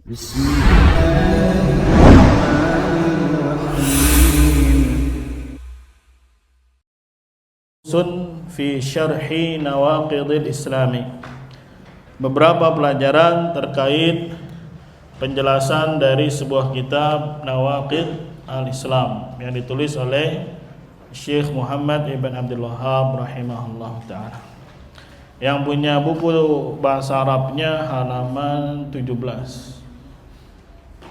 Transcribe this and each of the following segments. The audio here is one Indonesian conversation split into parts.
Sun fi syarhi nawaqidil islami. Beberapa pelajaran terkait penjelasan dari sebuah kitab Nawaqid al-Islam yang ditulis oleh Syekh Muhammad Ibn Abdul Wahhab rahimahullah ta'ala, yang punya buku bahasa Arabnya halaman 17.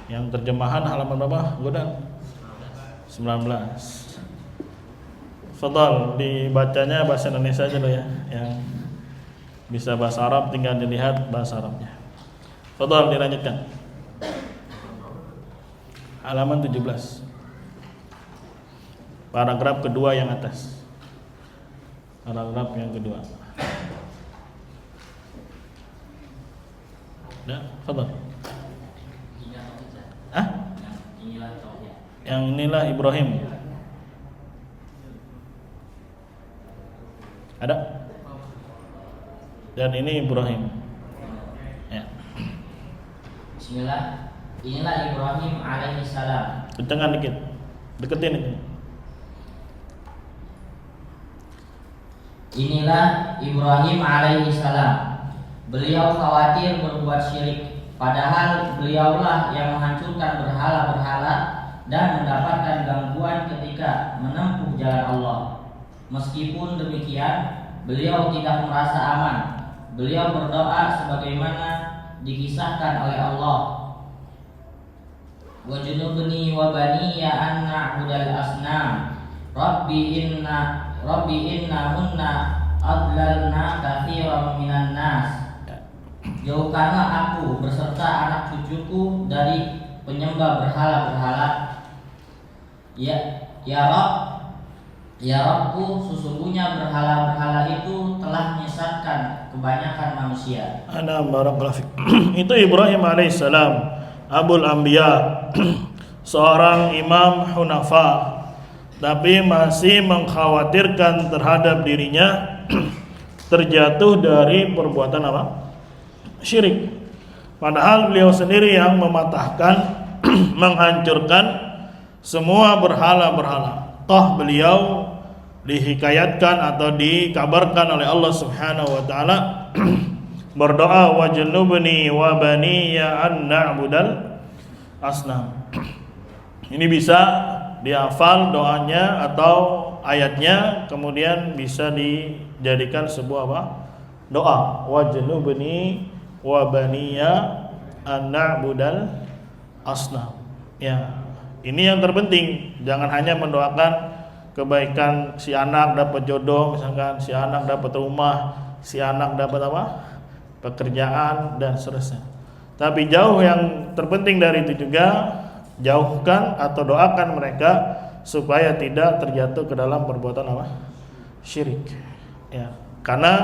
Yang terjemahan halaman berapa? Godang 19. Fadal, dibacanya bahasa Indonesia aja loh ya. Yang bisa bahasa Arab tinggal dilihat bahasa Arabnya. Fadal, dilanjutkan. Halaman 17. Paragraf kedua yang atas. Paragraf yang kedua. Nah, fadal. Yang inilah Ibrahim. Ada? Dan ini Ibrahim. Ya. Bismillah. Inilah Ibrahim alaihi salam. Kencengkan dikit. Deketin itu. Inilah Ibrahim alaihi salam. Beliau khawatir berbuat syirik, padahal beliaulah yang menghancurkan berhala-berhala dan mendapatkan gangguan ketika menempuh jalan Allah. Meskipun demikian, beliau tidak merasa aman. Beliau berdoa sebagaimana dikisahkan oleh Allah. Wa junubni wa baniya an na'budal asnam. Rabbi innahunna adlalna katsiran minan nas. Jauhkanlah aku beserta anak cucuku dari penyembah berhala-berhala. Ya Rabbku, sesungguhnya berhala-berhala itu telah menyesatkan kebanyakan manusia. Ana barakallahu fik. Itu Ibrahim alaihissalam, Abul Anbiya, seorang imam Hunafa, tapi masih mengkhawatirkan terhadap dirinya terjatuh dari perbuatan apa? Syirik. Padahal beliau sendiri yang mematahkan, menghancurkan semua berhala-berhala. Toh beliau dihikayatkan atau dikabarkan oleh Allah Subhanahu wa taala berdoa, wajnubni wa baniya an na'budal asnam. Ini bisa dihafal doanya atau ayatnya, kemudian bisa dijadikan sebuah apa? Doa, wajnubni wa baniya an na'budal asnam. Ya, ini yang terpenting. Jangan hanya mendoakan kebaikan si anak dapat jodoh, misalkan si anak dapat rumah, si anak dapat apa? Pekerjaan dan seterusnya. Tapi jauh yang terpenting dari itu juga, jauhkan atau doakan mereka supaya tidak terjatuh ke dalam perbuatan apa? Syirik. Ya, karena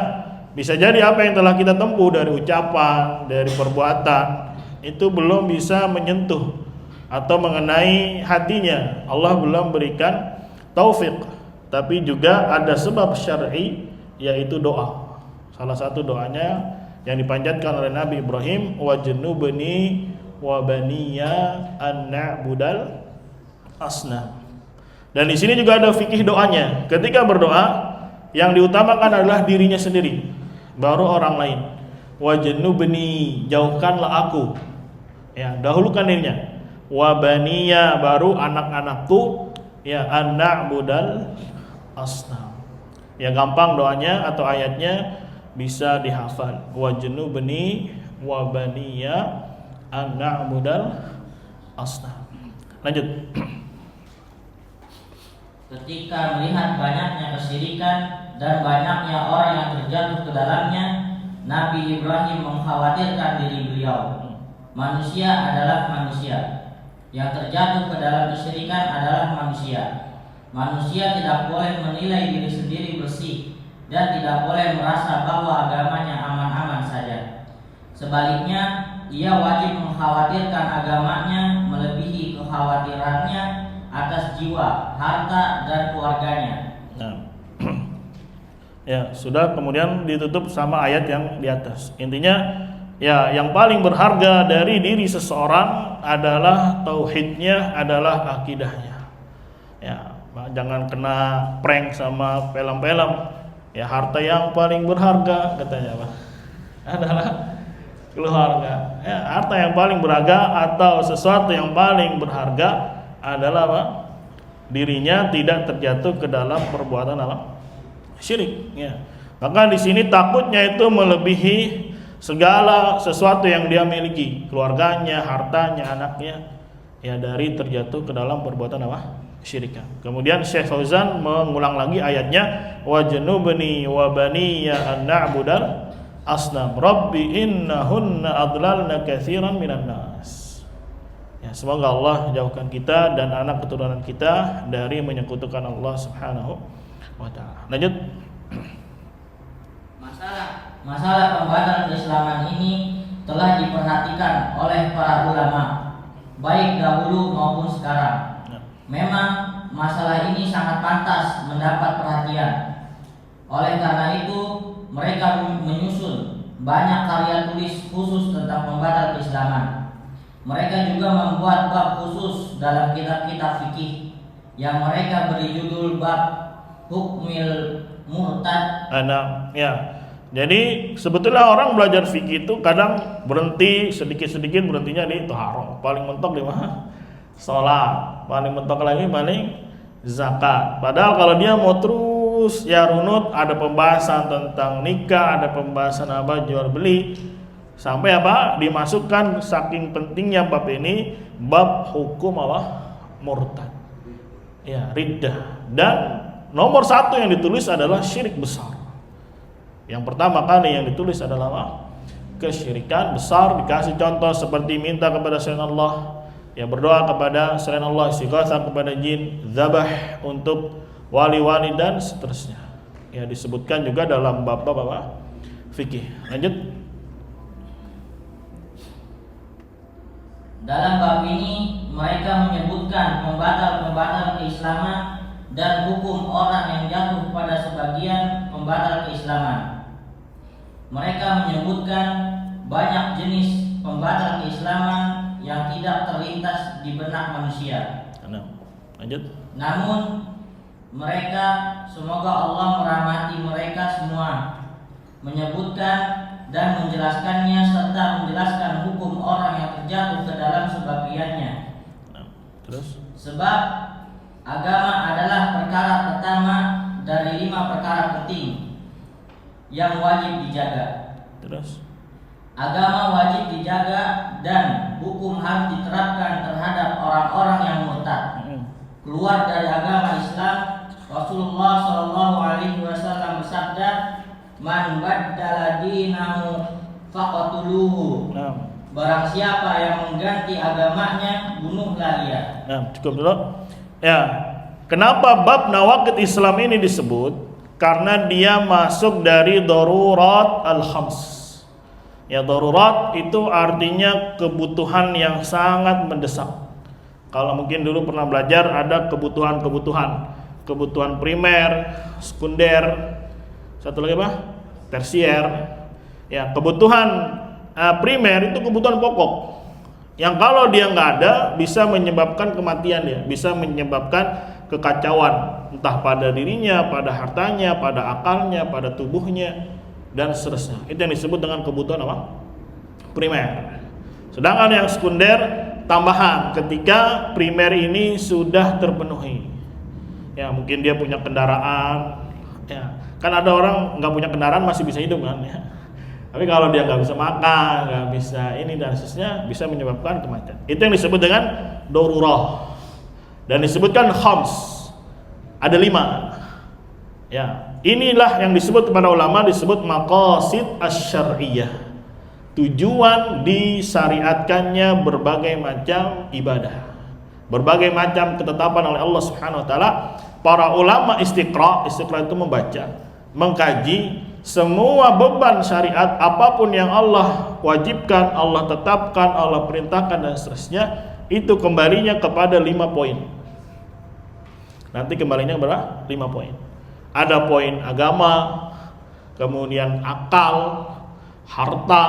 bisa jadi apa yang telah kita tempuh dari ucapan, dari perbuatan itu belum bisa menyentuh atau mengenai hatinya. Allah belum berikan taufik. Tapi juga ada sebab syar'i, yaitu doa. Salah satu doanya yang dipanjatkan oleh Nabi Ibrahim, wajnubni wa baniya an na'budal asnam. Dan di sini juga ada fikih doanya. Ketika berdoa, yang diutamakan adalah dirinya sendiri, baru orang lain. Wajnubni, jauhkanlah aku. Ya, dahulukan dirinya. Wa baniya, baru anak-anakku, ya an na'budal asnam. Ya, gampang doanya atau ayatnya bisa dihafal. Wajnubni wa baniya an na'budal asnam. Lanjut. Ketika melihat banyaknya kesyirikan dan banyaknya orang yang terjatuh ke dalamnya, Nabi Ibrahim mengkhawatirkan diri beliau. Manusia adalah manusia. Yang terjatuh ke dalam kesyirikan adalah manusia. Manusia tidak boleh menilai diri sendiri bersih dan tidak boleh merasa bahwa agamanya aman-aman saja. Sebaliknya, ia wajib mengkhawatirkan agamanya melebihi kekhawatirannya atas jiwa, harta, dan keluarganya. Nah, ya sudah, kemudian ditutup sama ayat yang di atas. Intinya Ya, yang paling berharga dari diri seseorang adalah tauhidnya, adalah akidahnya. Ya, jangan kena prank sama film-film. Ya, harta yang paling berharga katanya apa? Adalah keluarga. Ya, harta yang paling berharga atau sesuatu yang paling berharga adalah apa? Dirinya tidak terjatuh ke dalam perbuatan apa? Syirik. Ya. Maka di sini takutnya itu melebihi segala sesuatu yang dia miliki, keluarganya, hartanya, anaknya, ya dari terjatuh ke dalam perbuatan apa? Syirik. Kemudian Syekh Fauzan mengulang lagi ayatnya, wajnubni wa baniya an na'budal asnam rabbi innahunna adlalna katsiran minan nas. Ya, semoga Allah jauhkan kita dan anak keturunan kita dari menyekutukan Allah Subhanahu wa taala. Lanjut. Masalah pembatal keislaman ini telah diperhatikan oleh para ulama, baik dahulu maupun sekarang. Memang masalah ini sangat pantas mendapat perhatian. Oleh karena itu, mereka menyusun banyak karya tulis khusus tentang pembatal keislaman. Mereka juga membuat bab khusus dalam kitab-kitab fikih yang mereka beri judul bab hukmil murtad. Ya. Jadi sebetulnya orang belajar fikih itu kadang berhenti sedikit-sedikit, berhentinya di taharah. Paling mentok di mana? Salat. Paling mentok lagi paling zakat. Padahal kalau dia mau terus ya runut, ada pembahasan tentang nikah, ada pembahasan apa jual beli, sampai apa dimasukkan saking pentingnya bab ini, bab hukum apa? Murtad. Ya, riddah. Dan nomor 1 yang ditulis adalah syirik besar. Yang pertama kali yang ditulis adalah apa? Kesyirikan besar. Dikasih contoh seperti minta kepada selain Allah, ya berdoa kepada selain Allah, istighatsah kepada jin, zabah untuk wali-wali dan seterusnya. Ya disebutkan juga dalam bab apa? Fikih. Lanjut. Dalam bab ini mereka menyebutkan pembatal-pembatal keislaman dan hukum orang yang jatuh pada sebagian pembatal keislaman. Mereka menyebutkan banyak jenis pembatal keislaman yang tidak terlintas di benak manusia. Lanjut. Namun mereka, semoga Allah merahmati mereka semua, menyebutkan dan menjelaskannya serta menjelaskan hukum orang yang terjatuh ke dalam sebagiannya. Terus? Sebab agama adalah perkara pertama dari 5 perkara penting yang wajib dijaga. Terus? Agama wajib dijaga dan hukum harus diterapkan terhadap orang-orang yang murtad, keluar dari agama Islam. Rasulullah SAW bersabda, "Man baddala dinahu faqatuluhu." Barang siapa yang mengganti agamanya, bunuhlah dia. Cukup dulu. Ya, kenapa bab nawaqid Islam ini disebut? Karena dia masuk dari darurat al-khams. Ya, darurat itu artinya kebutuhan yang sangat mendesak. Kalau mungkin dulu pernah belajar ada kebutuhan primer, sekunder, satu lagi apa? Tersier. Ya, kebutuhan primer itu kebutuhan pokok. Yang kalau dia nggak ada bisa menyebabkan kematian dia, bisa menyebabkan kekacauan entah pada dirinya, pada hartanya, pada akalnya, pada tubuhnya dan seterusnya. Itu yang disebut dengan kebutuhan apa? Primer. Sedangkan yang sekunder tambahan ketika primer ini sudah terpenuhi. Ya, mungkin dia punya kendaraan. Ya, kan ada orang nggak punya kendaraan masih bisa hidup kan ya. Tapi kalau dia nggak bisa makan, nggak bisa ini dan seterusnya, bisa menyebabkan kematian. Itu yang disebut dengan darurah. Dan disebutkan khams. Ada 5. Ya, inilah yang disebut kepada ulama disebut maqasid asy-syar'iyyah. Tujuan disyariatkannya berbagai macam ibadah, berbagai macam ketetapan oleh Allah Subhanahu wa taala. Para ulama istiqra itu membaca, mengkaji semua beban syariat apapun yang Allah wajibkan, Allah tetapkan, Allah perintahkan dan seterusnya, itu kembalinya kepada 5 poin. Nanti kembalinya berapa? 5 poin. Ada poin agama, kemudian akal, harta,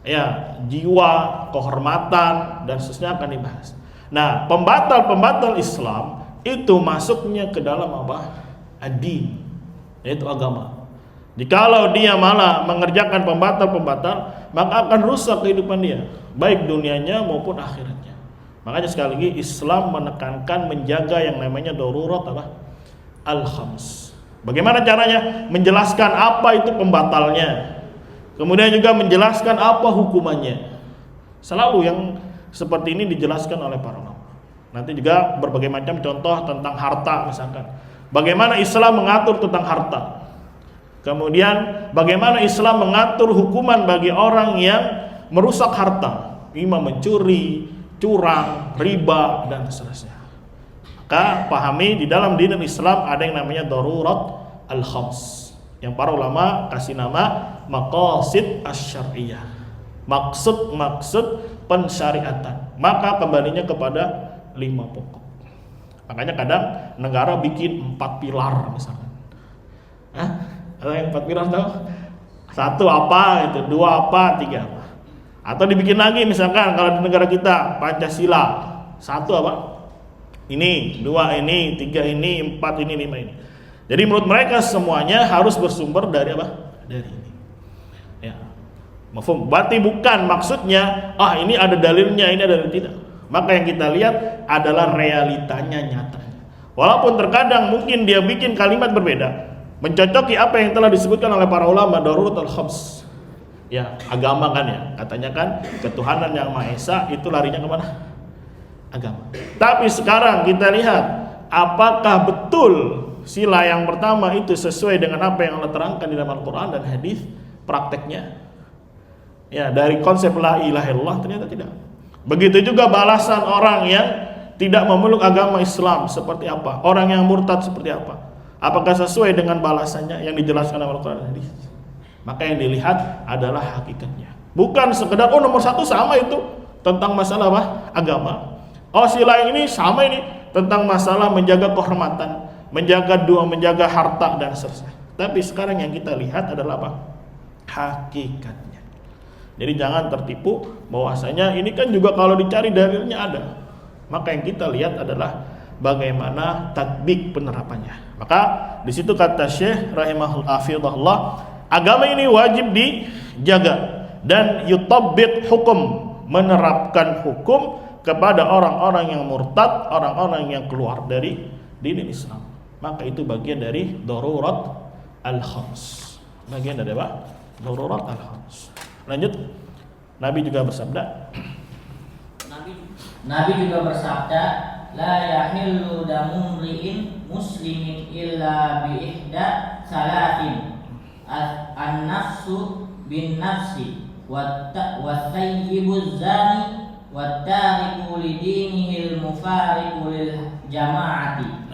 ya jiwa, kehormatan dan seterusnya akan dibahas. Nah, pembatal-pembatal Islam itu masuknya ke dalam apa? Ad-din, yaitu agama. Jikalau dia malah mengerjakan pembatal-pembatal, maka akan rusak kehidupan dia, baik dunianya maupun akhiratnya. Makanya sekali lagi Islam menekankan menjaga yang namanya darurat apa? Al-khams. Bagaimana caranya? Menjelaskan apa itu pembatalnya. Kemudian juga menjelaskan apa hukumannya. Selalu yang seperti ini dijelaskan oleh para ulama. Nanti juga berbagai macam contoh tentang harta misalkan. Bagaimana Islam mengatur tentang harta. Kemudian bagaimana Islam mengatur hukuman bagi orang yang merusak harta, imam mencuri, curang, riba dan seterusnya. Maka pahami di dalam din Islam ada yang namanya darurat al-khams, yang para ulama kasih nama maqasid asy-syar'iyyah. Maksud pensyariatan. Maka kembalinya kepada 5 pokok. Makanya kadang negara bikin 4 pilar misalkan. Ada yang 4 pilar tahu? 1 apa itu, 2 apa, 3 apa. Atau dibikin lagi misalkan kalau di negara kita Pancasila. 1 apa? Ini, 2 ini, 3 ini, 4 ini, 5 ini. Jadi menurut mereka semuanya harus bersumber dari apa? Dari ini. Ya. Mafhum. Berarti bukan maksudnya ini ada dalilnya, ini ada dalil, tidak. Maka yang kita lihat adalah realitanya, nyatanya. Walaupun terkadang mungkin dia bikin kalimat berbeda, mencocoki apa yang telah disebutkan oleh para ulama daruratul khams. Ya, agama kan ya. Katanya kan ketuhanan yang Maha Esa itu larinya kemana? Agama. Tapi sekarang kita lihat apakah betul sila yang pertama itu sesuai dengan apa yang Allah terangkan di dalam Al-Quran dan hadis prakteknya. Ya, dari konsep la ilaha illallah ternyata tidak. Begitu juga balasan orang yang tidak memeluk agama Islam seperti apa, orang yang murtad seperti apa. Apakah sesuai dengan balasannya yang dijelaskan dalam Al-Quran dan hadis? Maka yang dilihat adalah hakikatnya. Bukan sekedar nomor 1 sama itu tentang masalah apa? Agama. Sila yang ini sama ini tentang masalah menjaga kehormatan, menjaga harta dan seterusnya. Tapi sekarang yang kita lihat adalah apa? Hakikatnya. Jadi jangan tertipu bahwasanya ini kan juga kalau dicari dalilnya ada. Maka yang kita lihat adalah bagaimana tatbik penerapannya. Maka di situ kata Syekh rahimahullah, agama ini wajib dijaga dan yutabbiq hukum, menerapkan hukum kepada orang-orang yang murtad, orang-orang yang keluar dari din Islam. Maka itu bagian dari darurat al-khams. Bagian dari apa? Darurat al-khams. Lanjut. Nabi juga bersabda. Nabi juga bersabda, la yahillu damu mri'in muslimin illa bi ihda salatin. An-nafsu bin nafsi wa thayyibuz zani wa tariku lidinihil mufariqu lil jama'ati.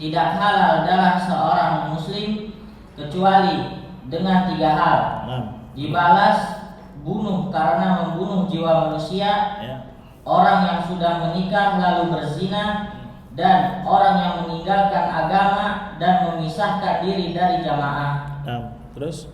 Tidak halal darah seorang muslim kecuali dengan 3 hal. Dibalas bunuh karena membunuh jiwa manusia, orang yang sudah menikah lalu berzina, dan orang yang meninggalkan agama dan memisahkan diri dari jamaah. Terus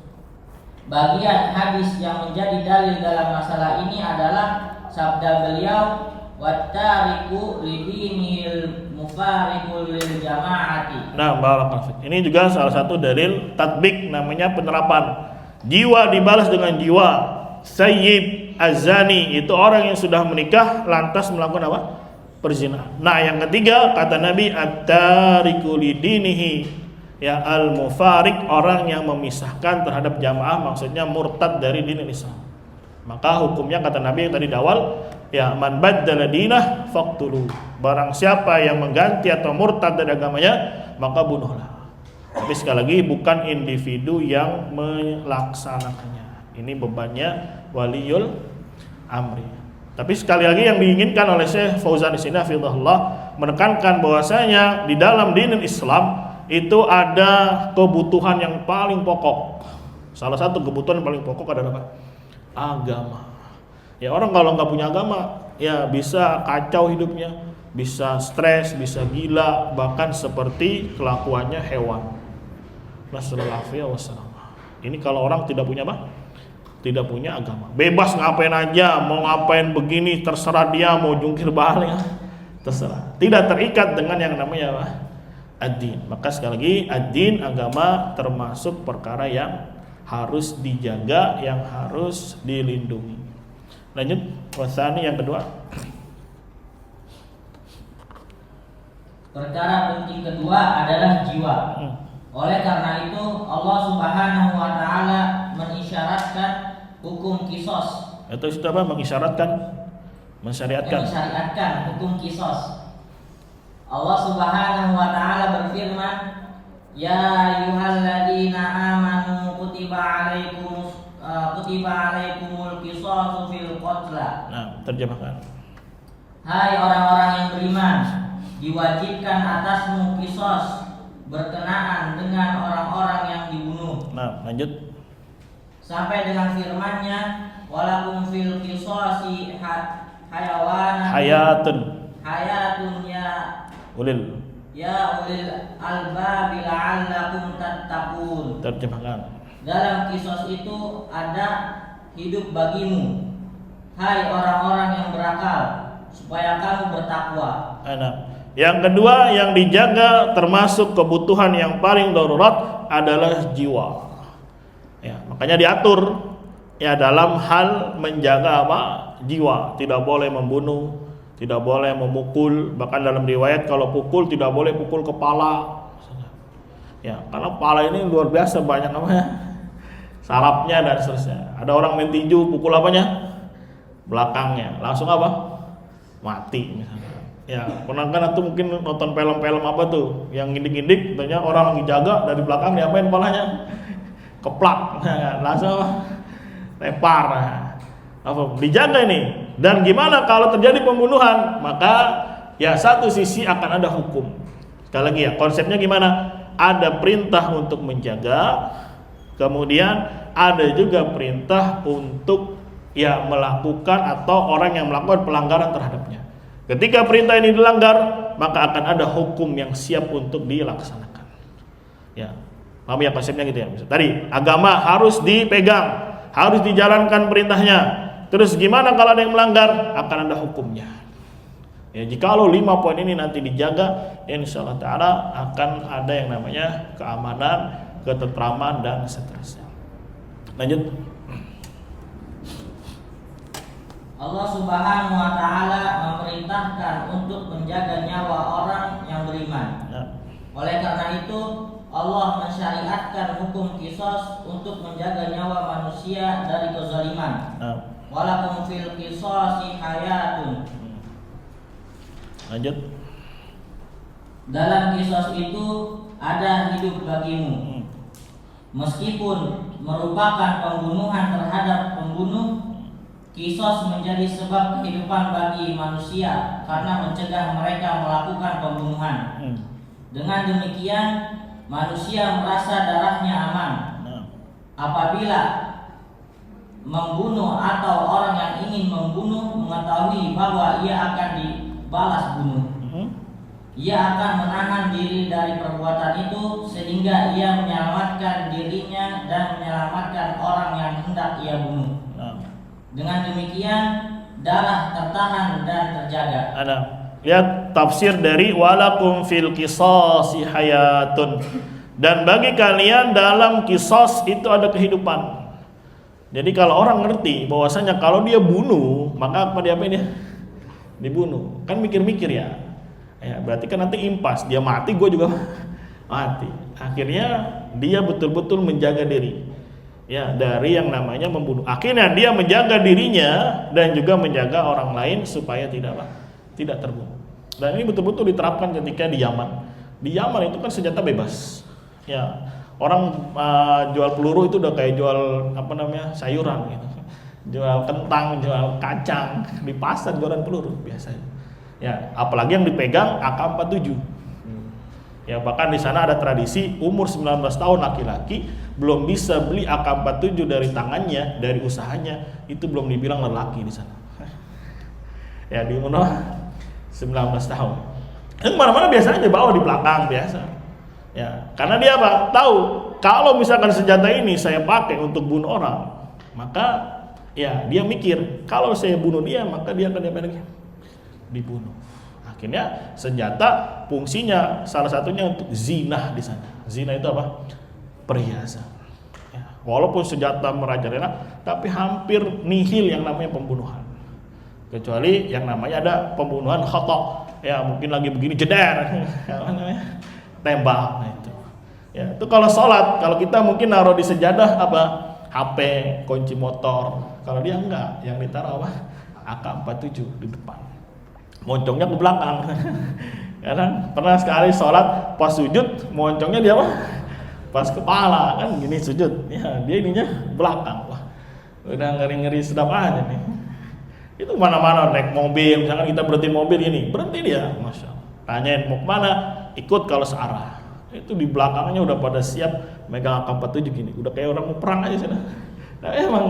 bagian hadis yang menjadi dalil dalam masalah ini adalah sabda beliau, wattariku lidinil mufariqul lil jamaati. Barakallahu. Ini juga salah satu dalil tatbik, namanya penerapan. Jiwa dibalas dengan jiwa. Sayyib azani itu orang yang sudah menikah lantas melakukan apa? Perzinahan. Nah, yang ketiga kata Nabi at-tariku lidinihi, ya al-mufariq, orang yang memisahkan terhadap jamaah, maksudnya murtad dari din Islam. Maka hukumnya kata Nabi yang tadi di awal, ya man baddala dinah faqtulu. Barang siapa yang mengganti atau murtad dari agamanya, maka bunuhlah. Tapi sekali lagi bukan individu yang melaksanakannya. Ini bebannya waliyul amri. Tapi sekali lagi yang diinginkan oleh Syekh Fauzan di sini hafizahullah menekankan bahwasanya di dalam din Islam itu ada kebutuhan yang paling pokok. Salah satu kebutuhan yang paling pokok adalah apa? Agama. Ya, orang kalau nggak punya agama ya bisa kacau hidupnya, bisa stres, bisa gila, bahkan seperti kelakuannya hewan. Nasallallahu alaihi wasallam. Ini kalau orang tidak punya apa? tidak punya agama. Bebas ngapain aja, mau ngapain begini terserah dia, mau jungkir balik terserah. Tidak terikat dengan yang namanya apa? Ad-din. Maka sekali lagi ad-din, agama, termasuk perkara yang harus dijaga, yang harus dilindungi. Lanjut, wasani yang kedua. Perkara penting kedua adalah jiwa. Oleh karena itu Allah Subhanahu wa taala mengisyaratkan hukum kisos. Itu sudah apa? Mengisyaratkan, mensyariatkan. Mensyariatkan hukum kisos. Allah Subhanahu wa taala berfirman, "Ya ayyuhalladzina amanu kutiba alaikumul qisasu fil qatla." Nah, terjemahkan. Hai orang-orang yang beriman, diwajibkan atasmu kisos berkenaan dengan orang-orang yang dibunuh. Nah, lanjut. Sampai dengan firman-Nya, "Walakum fil qisasi hayatun Ulil albabi la'allakum tattaqun." Terjemahkan. Dalam kisos itu ada hidup bagimu, hai orang-orang yang berakal, supaya kamu bertakwa. Yang kedua yang dijaga termasuk kebutuhan yang paling darurat adalah jiwa. Ya, makanya diatur ya dalam hal menjaga apa? Jiwa. Tidak boleh membunuh, tidak boleh memukul, bahkan dalam riwayat kalau pukul tidak boleh pukul kepala. Ya, karena kepala ini luar biasa banyak namanya. Sarafnya dan seterusnya. Ada orang main tinju, pukul apanya? Belakangnya. Langsung apa? Mati misalnya. Ya, pernah kan atau mungkin nonton film-film apa tuh yang ngindik-ngindik, ternyata orang lagi jaga dari belakang diapain kepalanya? Keplak. Langsung apa? Lempar. Apa? Dijaga ini. Dan gimana kalau terjadi pembunuhan? Maka ya satu sisi akan ada hukum. Sekali lagi ya, konsepnya gimana? Ada perintah untuk menjaga, kemudian ada juga perintah untuk ya melakukan atau orang yang melakukan pelanggaran terhadapnya. Ketika perintah ini dilanggar, maka akan ada hukum yang siap untuk dilaksanakan. Ya, paham ya konsepnya gitu ya. Tadi agama harus dipegang, harus dijalankan perintahnya. Terus gimana kalau ada yang melanggar? Akan ada hukumnya. Ya, jikalau 5 poin ini nanti dijaga, insyaallah taala akan ada yang namanya keamanan, ketentraman dan seterusnya. Lanjut. Allah Subhanahu wa taala memerintahkan untuk menjaga nyawa orang yang beriman. Ya. Oleh karena itu, Allah mensyariatkan hukum kisos untuk menjaga nyawa manusia dari kezaliman. Ya. Walakum fil qisasi hayatun. Lanjut. Dalam kisos itu ada hidup bagimu. Meskipun merupakan pembunuhan terhadap pembunuh, kisos menjadi sebab kehidupan bagi manusia karena mencegah mereka melakukan pembunuhan. Dengan demikian, manusia merasa darahnya aman. Apabila membunuh atau orang yang ingin membunuh mengetahui bahwa ia akan dibalas bunuh, ia akan menahan diri dari perbuatan itu sehingga ia menyelamatkan dirinya dan menyelamatkan orang yang hendak ia bunuh. Dengan demikian darah tertahan dan terjaga. Lihat tafsir dari walakum fil qisasi hayatun. Dan bagi kalian dalam kisos itu ada kehidupan. Jadi kalau orang ngerti bahwasanya kalau dia bunuh, maka apa dia dibunuh. Kan mikir-mikir ya. Ya, berarti kan nanti impas, dia mati, gue juga mati. Akhirnya dia betul-betul menjaga diri. Ya, dari yang namanya membunuh. Akhirnya dia menjaga dirinya dan juga menjaga orang lain supaya tidak terbunuh. Dan ini betul-betul diterapkan ketika di Yaman. Di Yaman itu kan senjata bebas. Ya, orang jual peluru itu udah kayak jual sayuran gitu. Jual kentang, jual kacang di pasar jualan peluru biasanya. Ya, apalagi yang dipegang AK-47. Ya, bahkan di sana ada tradisi umur 19 tahun laki-laki belum bisa beli AK-47 dari tangannya, dari usahanya, itu belum dibilang lelaki di sana. Ya, di umur 19 tahun. Yang mana-mana biasanya dibawa di belakang biasa. Ya, karena dia tahu kalau misalkan senjata ini saya pakai untuk bunuh orang, maka ya dia mikir kalau saya bunuh dia maka dia akan dibunuh. Akhirnya senjata fungsinya salah satunya untuk zina di sana. Zina itu apa? Perhiasan. Ya, walaupun senjata merajalela, tapi hampir nihil yang namanya pembunuhan. Kecuali yang namanya ada pembunuhan khata. Ya mungkin lagi begini jeder, tembak. Nah, itu. Ya itu kalau sholat, kalau kita mungkin naruh di sejadah apa? HP, kunci motor. Kalau dia enggak, yang ditaruh apa? AK-47 di depan. Moncongnya ke belakang. Karena pernah sekali sholat pas sujud, moncongnya dia apa? Pas kepala kan gini sujud. Ya, dia ininya belakang. Wah, udah ngeri-ngeri sedap aja nih. Itu mana-mana naik mobil, misalkan kita berhenti mobil ini, berhenti dia, masya Allah. Tanyain mau kemana? Ikut kalau searah. Itu di belakangnya udah pada siap megang AK-47 gini, udah kayak orang mau perang aja sana. Nah, emang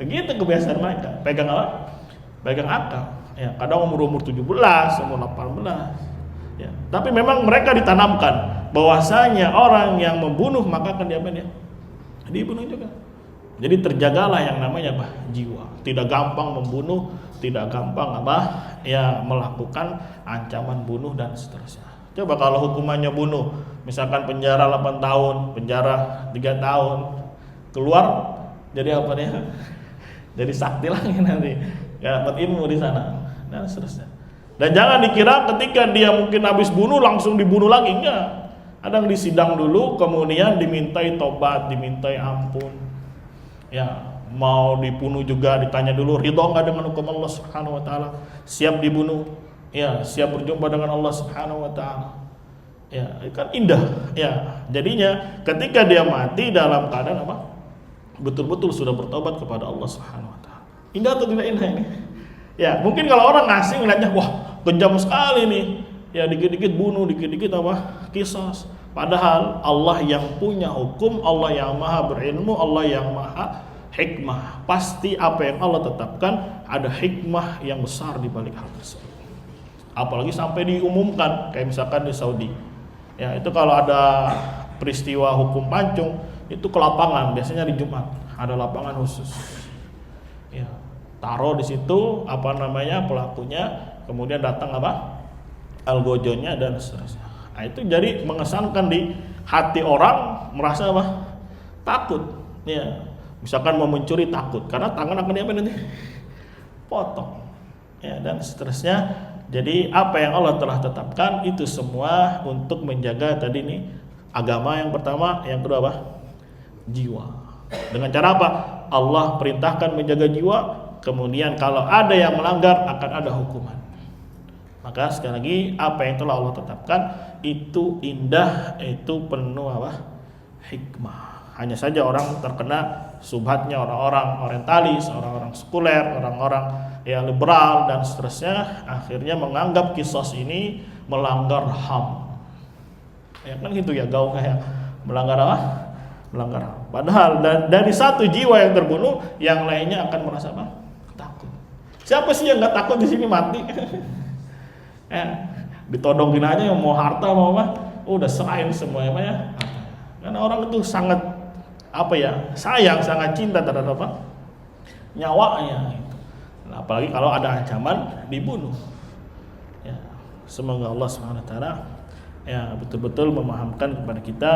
begitu kebiasaan mereka. Pegang apa? Pegang AK. Ya, kadang umur 17, umur 18. Ya, tapi memang mereka ditanamkan bahwasanya orang yang membunuh maka akan dibunuh juga. Jadi terjagalah yang namanya apa? Jiwa. Tidak gampang membunuh, tidak gampang melakukan ancaman bunuh dan seterusnya. Coba kalau hukumannya bunuh, misalkan penjara 8 tahun, penjara 3 tahun, keluar jadi apa dia? Jadi sakti lagi nanti. Ya, dapat ilmu di sana dan seterusnya. Dan jangan dikira ketika dia mungkin habis bunuh langsung dibunuh lagi, enggak. Ada yang disidang dulu, kemudian dimintai tobat, dimintai ampun. Ya, mau dibunuh juga ditanya dulu ridho enggak dengan hukum Allah Subhanahu wa taala? Siap dibunuh? Ya, siap berjumpa dengan Allah Subhanahu wa taala. Ya, kan indah. Ya, jadinya ketika dia mati dalam keadaan apa? Betul-betul sudah bertobat kepada Allah Subhanahu wa taala. Indah atau tidak indah ini? Ya, mungkin kalau orang asing melihatnya, wah, kejam sekali nih. Ya, dikit-dikit bunuh, dikit-dikit apa? Qisas. Padahal Allah yang punya hukum, Allah yang maha berilmu, Allah yang maha hikmah. Pasti apa yang Allah tetapkan ada hikmah yang besar di balik hal tersebut. Apalagi sampai diumumkan kayak misalkan di Saudi. Ya, itu kalau ada peristiwa hukum pancung itu ke lapangan, biasanya di Jumat ada lapangan khusus. Ya, taruh di situ pelakunya, kemudian datang algojonya dan seterusnya. Nah, itu jadi mengesankan di hati orang merasa takut. Ya, misalkan mau mencuri takut karena tangan akan nanti potong. Ya, dan seterusnya. Jadi apa yang Allah telah tetapkan itu semua untuk menjaga tadi nih agama yang pertama, yang kedua jiwa. Dengan cara apa? Allah perintahkan menjaga jiwa, kemudian kalau ada yang melanggar akan ada hukuman. Maka sekali lagi apa yang telah Allah tetapkan itu indah, itu penuh hikmah. Hanya saja orang terkena subhatnya orang-orang orientalis, orang-orang sekuler, orang-orang yang liberal dan seterusnya, akhirnya menganggap kisos ini melanggar HAM. Ya kan gitu ya, gaul kayak melanggar melanggar HAM. Padahal dari satu jiwa yang terbunuh, yang lainnya akan merasa takut. Siapa sih yang nggak takut di sini mati? Ditodongin aja yang mau harta mau udah serahin semuanya karena orang itu sangat sayang, sangat cinta terhadap nyawanya gitu. Nah, apalagi kalau ada ancaman dibunuh. Ya, semoga Allah SWT ya betul-betul memahamkan kepada kita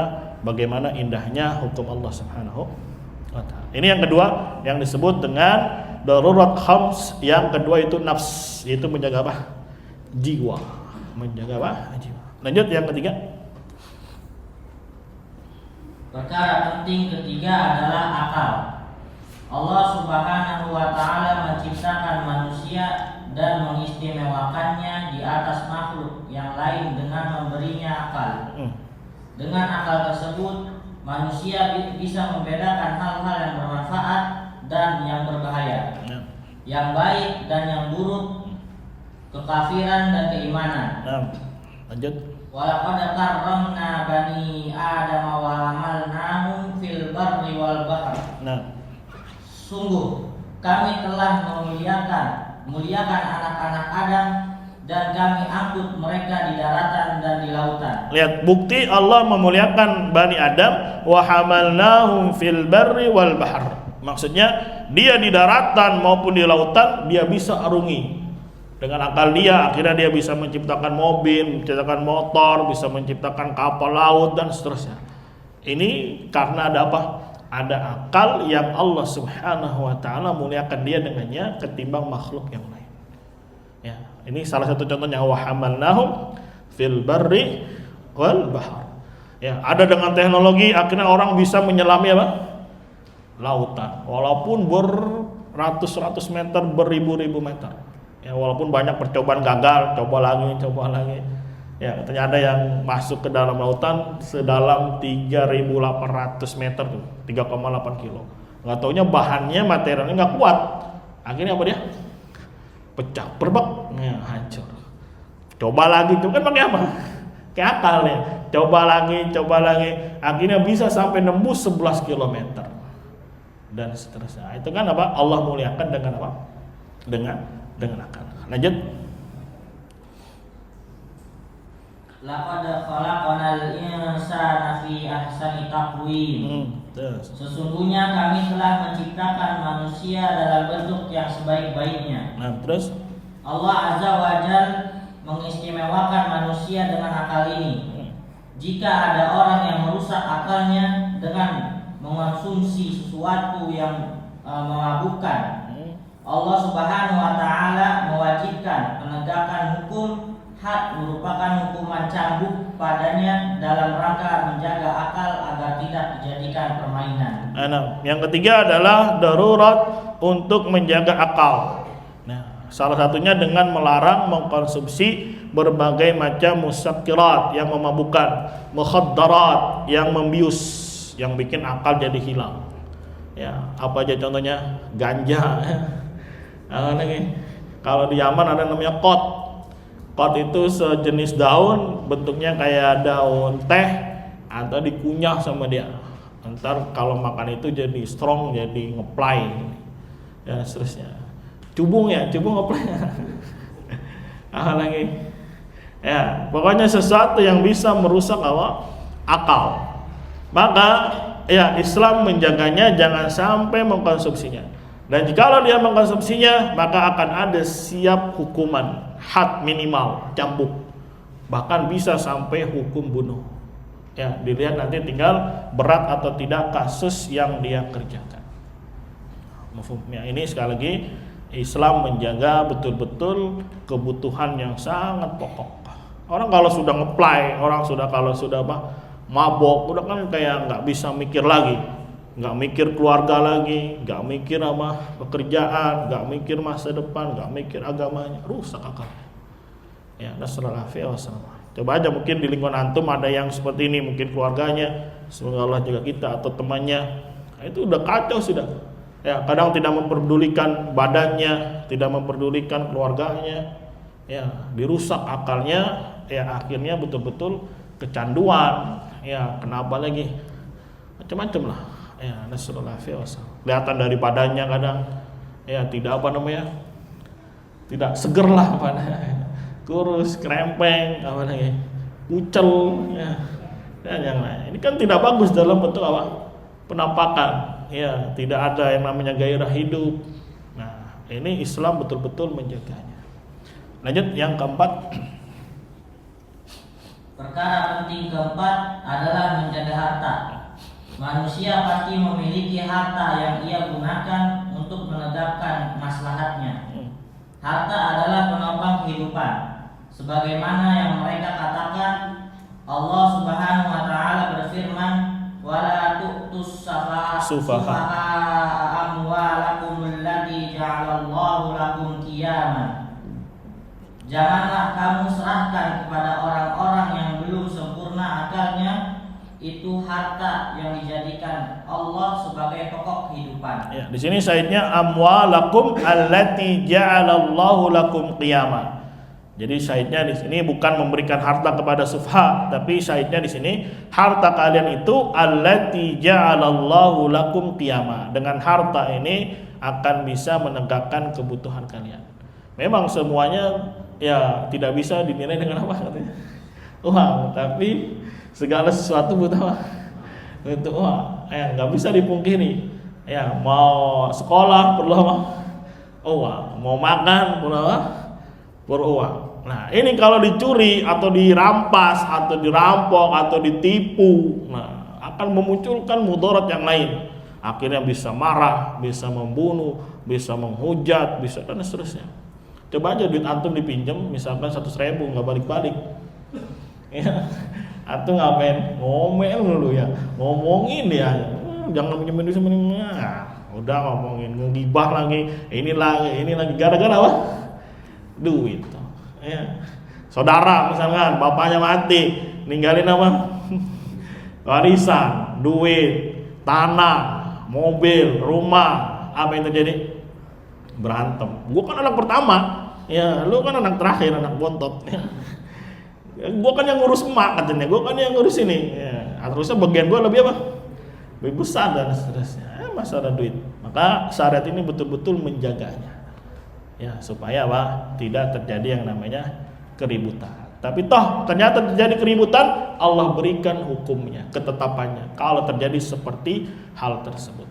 bagaimana indahnya hukum Allah Subhanahu wa taala. Ini yang kedua yang disebut dengan darurat khams. Yang kedua itu nafs, yaitu menjaga jiwa, menjaga jiwa. Lanjut yang ketiga. Perkara penting ketiga adalah akal. Allah Subhanahu wa taala menciptakan manusia dan mengistimewakannya di atas makhluk yang lain dengan memberinya akal. Dengan akal tersebut, manusia bisa membedakan hal-hal yang bermanfaat dan yang berbahaya, yang baik dan yang buruk, kekafiran dan keimanan. Lanjut. Walaqad karramna bani Adam wa hamalnahum fil barri wal bahr. Sungguh kami telah memuliakan anak-anak Adam dan kami angkut mereka di daratan dan di lautan. Lihat bukti Allah memuliakan Bani Adam, wa hamalnahum fil barri wal bahr. Maksudnya dia di daratan maupun di lautan dia bisa arungi. Dengan akal dia akhirnya dia bisa menciptakan mobil, menciptakan motor, bisa menciptakan kapal laut dan seterusnya. Ini karena ada apa? Ada akal yang Allah Subhanahu wa taala muliakan dia dengannya ketimbang makhluk yang lain. Ya, ini salah satu contohnya wa hamalnahum fil barri wal bahr. Ya, ada dengan teknologi akhirnya orang bisa menyelami apa? Lautan. Walaupun beratus-ratus meter, beribu-ribu meter. Ya, walaupun banyak percobaan gagal, coba lagi. Ya, katanya ada yang masuk ke dalam lautan sedalam 3.800 meter tuh, 3,8 kilo. Nggak taunya bahannya, materialnya nggak kuat. Akhirnya apa dia? Pecah, berbak, ya, hancur. Coba lagi, itu kan pakai apa? Kayak akal ya. Coba lagi. Akhirnya bisa sampai nembus 11 km. Dan seterusnya. Itu kan apa? Allah muliakan dengan apa? Dengan akal. Lanjut. Laqad khalaqnal insana fi ahsani taqwim. Sesungguhnya kami telah menciptakan manusia dalam bentuk yang sebaik-baiknya. Nah, terus Allah Azza wa Jalla mengistimewakan manusia dengan akal ini. Jika ada orang yang merusak akalnya dengan mengonsumsi sesuatu yang memabukkan, Allah Subhanahu wa taala mewajibkan penegakan hukum had merupakan hukuman cambuk padanya dalam rangka menjaga akal agar tidak dijadikan permainan. Yang ketiga adalah darurat untuk menjaga akal. Nah, salah satunya dengan melarang mengkonsumsi berbagai macam musakkirat yang memabukkan, mukhaddarat yang membius, yang bikin akal jadi hilang. Ya, apa aja contohnya? Ganja. Kalau di Yaman ada namanya kot. Kot itu sejenis daun, bentuknya kayak daun teh atau dikunyah sama dia. Ntar kalau makan itu jadi strong, jadi ngeplay. Ya, seterusnya. Cubung ngeplay. Lagi. Ya, pokoknya sesuatu yang bisa merusak akal. Maka ya Islam menjaganya jangan sampai mengkonsumsinya. Dan jikalau dia mengkonsumsinya, maka akan ada siap hukuman had minimal, cambuk. Bahkan bisa sampai hukum bunuh. Ya, dilihat nanti tinggal berat atau tidak kasus yang dia kerjakan. Ya, ini sekali lagi Islam menjaga betul-betul kebutuhan yang sangat pokok. Orang kalau sudah ngeplay, kalau sudah mabok, udah kan kayak nggak bisa mikir lagi. Nggak mikir keluarga lagi, nggak mikir pekerjaan, nggak mikir masa depan, nggak mikir agamanya, rusak akal. Ya, nasallallahu wasallam. Coba aja mungkin di lingkungan antum ada yang seperti ini, mungkin keluarganya, semoga Allah jaga kita atau temannya, nah, itu udah kacau sudah. Ya, kadang tidak memperdulikan badannya, tidak memperdulikan keluarganya, ya, dirusak akalnya, ya akhirnya betul-betul kecanduan, ya kenapa lagi, macam-macam lah. Ya, nasallallahu alaihi wasallam. Kelihatan dari badannya kadang ya tidak tidak seger lah kurus, krempeng, kucel ya. Dan yang lain. Ini kan tidak bagus dalam bentuk penampakan. Ya, tidak ada yang namanya gairah hidup. Nah, ini Islam betul-betul menjaganya. Lanjut yang keempat. Perkara penting keempat adalah menjaga harta. Manusia pasti memiliki harta yang ia gunakan untuk menegakkan maslahatnya. Harta adalah penopang kehidupan. Sebagaimana yang mereka katakan, Allah Subhanahu wa taala berfirman, "Wala tu'tus sufaha amwalakum allati ja'alallahu lakum qiyaman." Janganlah kamu serahkan kepada orang-orang yang belum sempurna akalnya itu harta yang dijadikan Allah sebagai pokok kehidupan. Ya, di sini syahidnya amwalakum allati ja'alallahu lakum qiyama. Jadi syahidnya di sini bukan memberikan harta kepada sufha, tapi syahidnya di sini harta kalian itu allati ja'alallahu lakum qiyama. Dengan harta ini akan bisa menegakkan kebutuhan kalian. Memang semuanya ya tidak bisa dinilai dengan apa katanya? Uang, tapi segala sesuatu butuh uang. Ya, nggak bisa dipungkiri. Ya, mau sekolah perlu apa? Uang. Mau makan perlu apa? Perlu uang. Nah, ini kalau dicuri atau dirampas atau dirampok atau ditipu, nah, akan memunculkan mudarat yang lain. Akhirnya bisa marah, bisa membunuh, bisa menghujat, bisa dan seterusnya. Coba aja duit antum dipinjam, misalkan 100.000 nggak balik-balik. Ya, antum ngapain? Ngomel dulu ya, ngomongin dia. Jangan pinjemin duit sama ini. Nah, udah ngomongin, ngegibah lagi, ini lagi. Gara-gara apa? Duit. Ya. Saudara misalkan bapaknya mati, ninggalin apa? Warisan, duit, tanah, mobil, rumah. Apa yang terjadi? Berantem. Gua kan anak pertama, ya lu kan anak terakhir, anak bontot. Ya. Gua kan yang ngurus emak katanya, gua kan yang ngurus ini. Ya. Terusnya bagian gua lebih apa? Lebih besar dan seterusnya. Masalah duit. Maka syariat ini betul-betul menjaganya. Ya, supaya apa? Tidak terjadi yang namanya keributan. Tapi toh ternyata terjadi keributan, Allah berikan hukumnya, ketetapannya kalau terjadi seperti hal tersebut.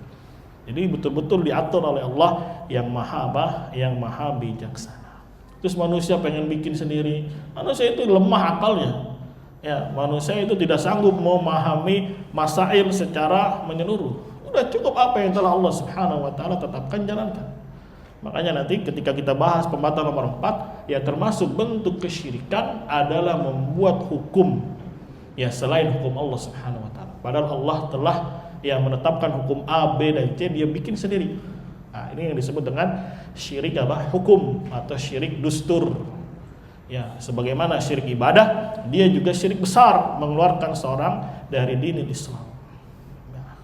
Jadi betul-betul diatur oleh Allah yang maha apa? Yang maha bijaksana. Terus manusia pengen bikin sendiri, manusia itu lemah akalnya. Ya, manusia itu tidak sanggup memahami masail secara menyeluruh. Udah cukup apa yang telah Allah Subhanahu wa taala tetapkan, jalankan. Makanya nanti ketika kita bahas pembatal nomor 4, ya termasuk bentuk kesyirikan adalah membuat hukum ya selain hukum Allah Subhanahu wa taala. Padahal Allah telah ya menetapkan hukum A, B dan C, dia bikin sendiri. Nah, ini yang disebut dengan syirik apa? Hukum atau syirik dustur. Ya, sebagaimana syirik ibadah, dia juga syirik besar, mengeluarkan seorang dari dinul Islam.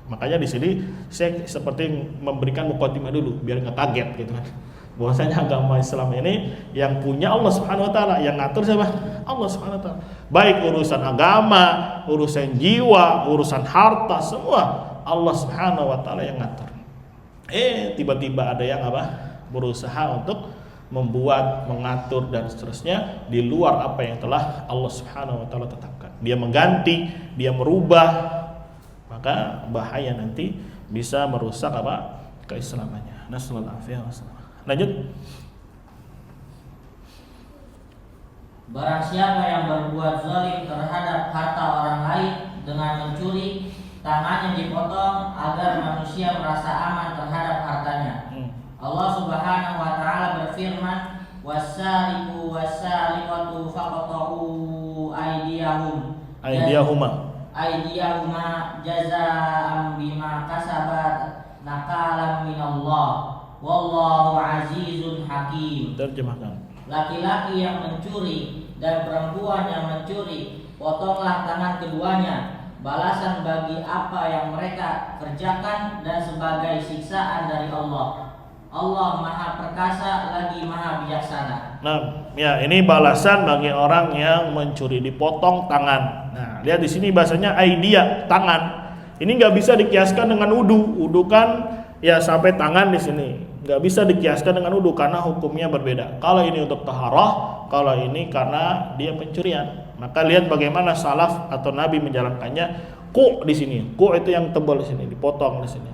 Makanya di sini saya seperti memberikan mukadimah dulu biar nggak kaget gitu kan. Bahwasanya agama Islam ini yang punya Allah Subhanahu wa taala, yang ngatur siapa? Allah Subhanahu wa taala. Baik urusan agama, urusan jiwa, urusan harta, semua Allah Subhanahu wa taala yang ngatur. Tiba-tiba ada yang apa? Berusaha untuk membuat, mengatur dan seterusnya di luar apa yang telah Allah Subhanahu wa taala tetapkan. Dia mengganti, dia merubah, maka bahaya nanti bisa merusak apa? Keislamannya. Nasallallahu alaihi wasallam. Lanjut. Barang siapa yang berbuat zalim terhadap harta orang lain dengan mencuri, tangannya dipotong agar manusia merasa aman terhadap hartanya. Allah Subhanahu wa taala berfirman, "Was-sariqu was-sariqatu faqta'u aydiyahuma jazaa'an bima kasabat nakalan minallah wallahu azizun hakim." Terjemahkan. Laki-laki yang mencuri dan perempuan yang mencuri, potonglah tangan keduanya, balasan bagi apa yang mereka kerjakan dan sebagai siksaan dari Allah. Allah Maha Perkasa lagi Maha Bijaksana. Nah, ya ini balasan bagi orang yang mencuri, dipotong tangan. Nah, lihat di sini bahasanya aidia, tangan. Ini nggak bisa dikiaskan dengan wudu. Wudu kan ya sampai tangan di sini. Nggak bisa dikiaskan dengan wudu karena hukumnya berbeda. Kalau ini untuk taharah, kalau ini karena dia pencurian. Maka lihat bagaimana salaf atau Nabi menjalankannya. Ku di sini, ku itu yang tebal di sini, dipotong di sini.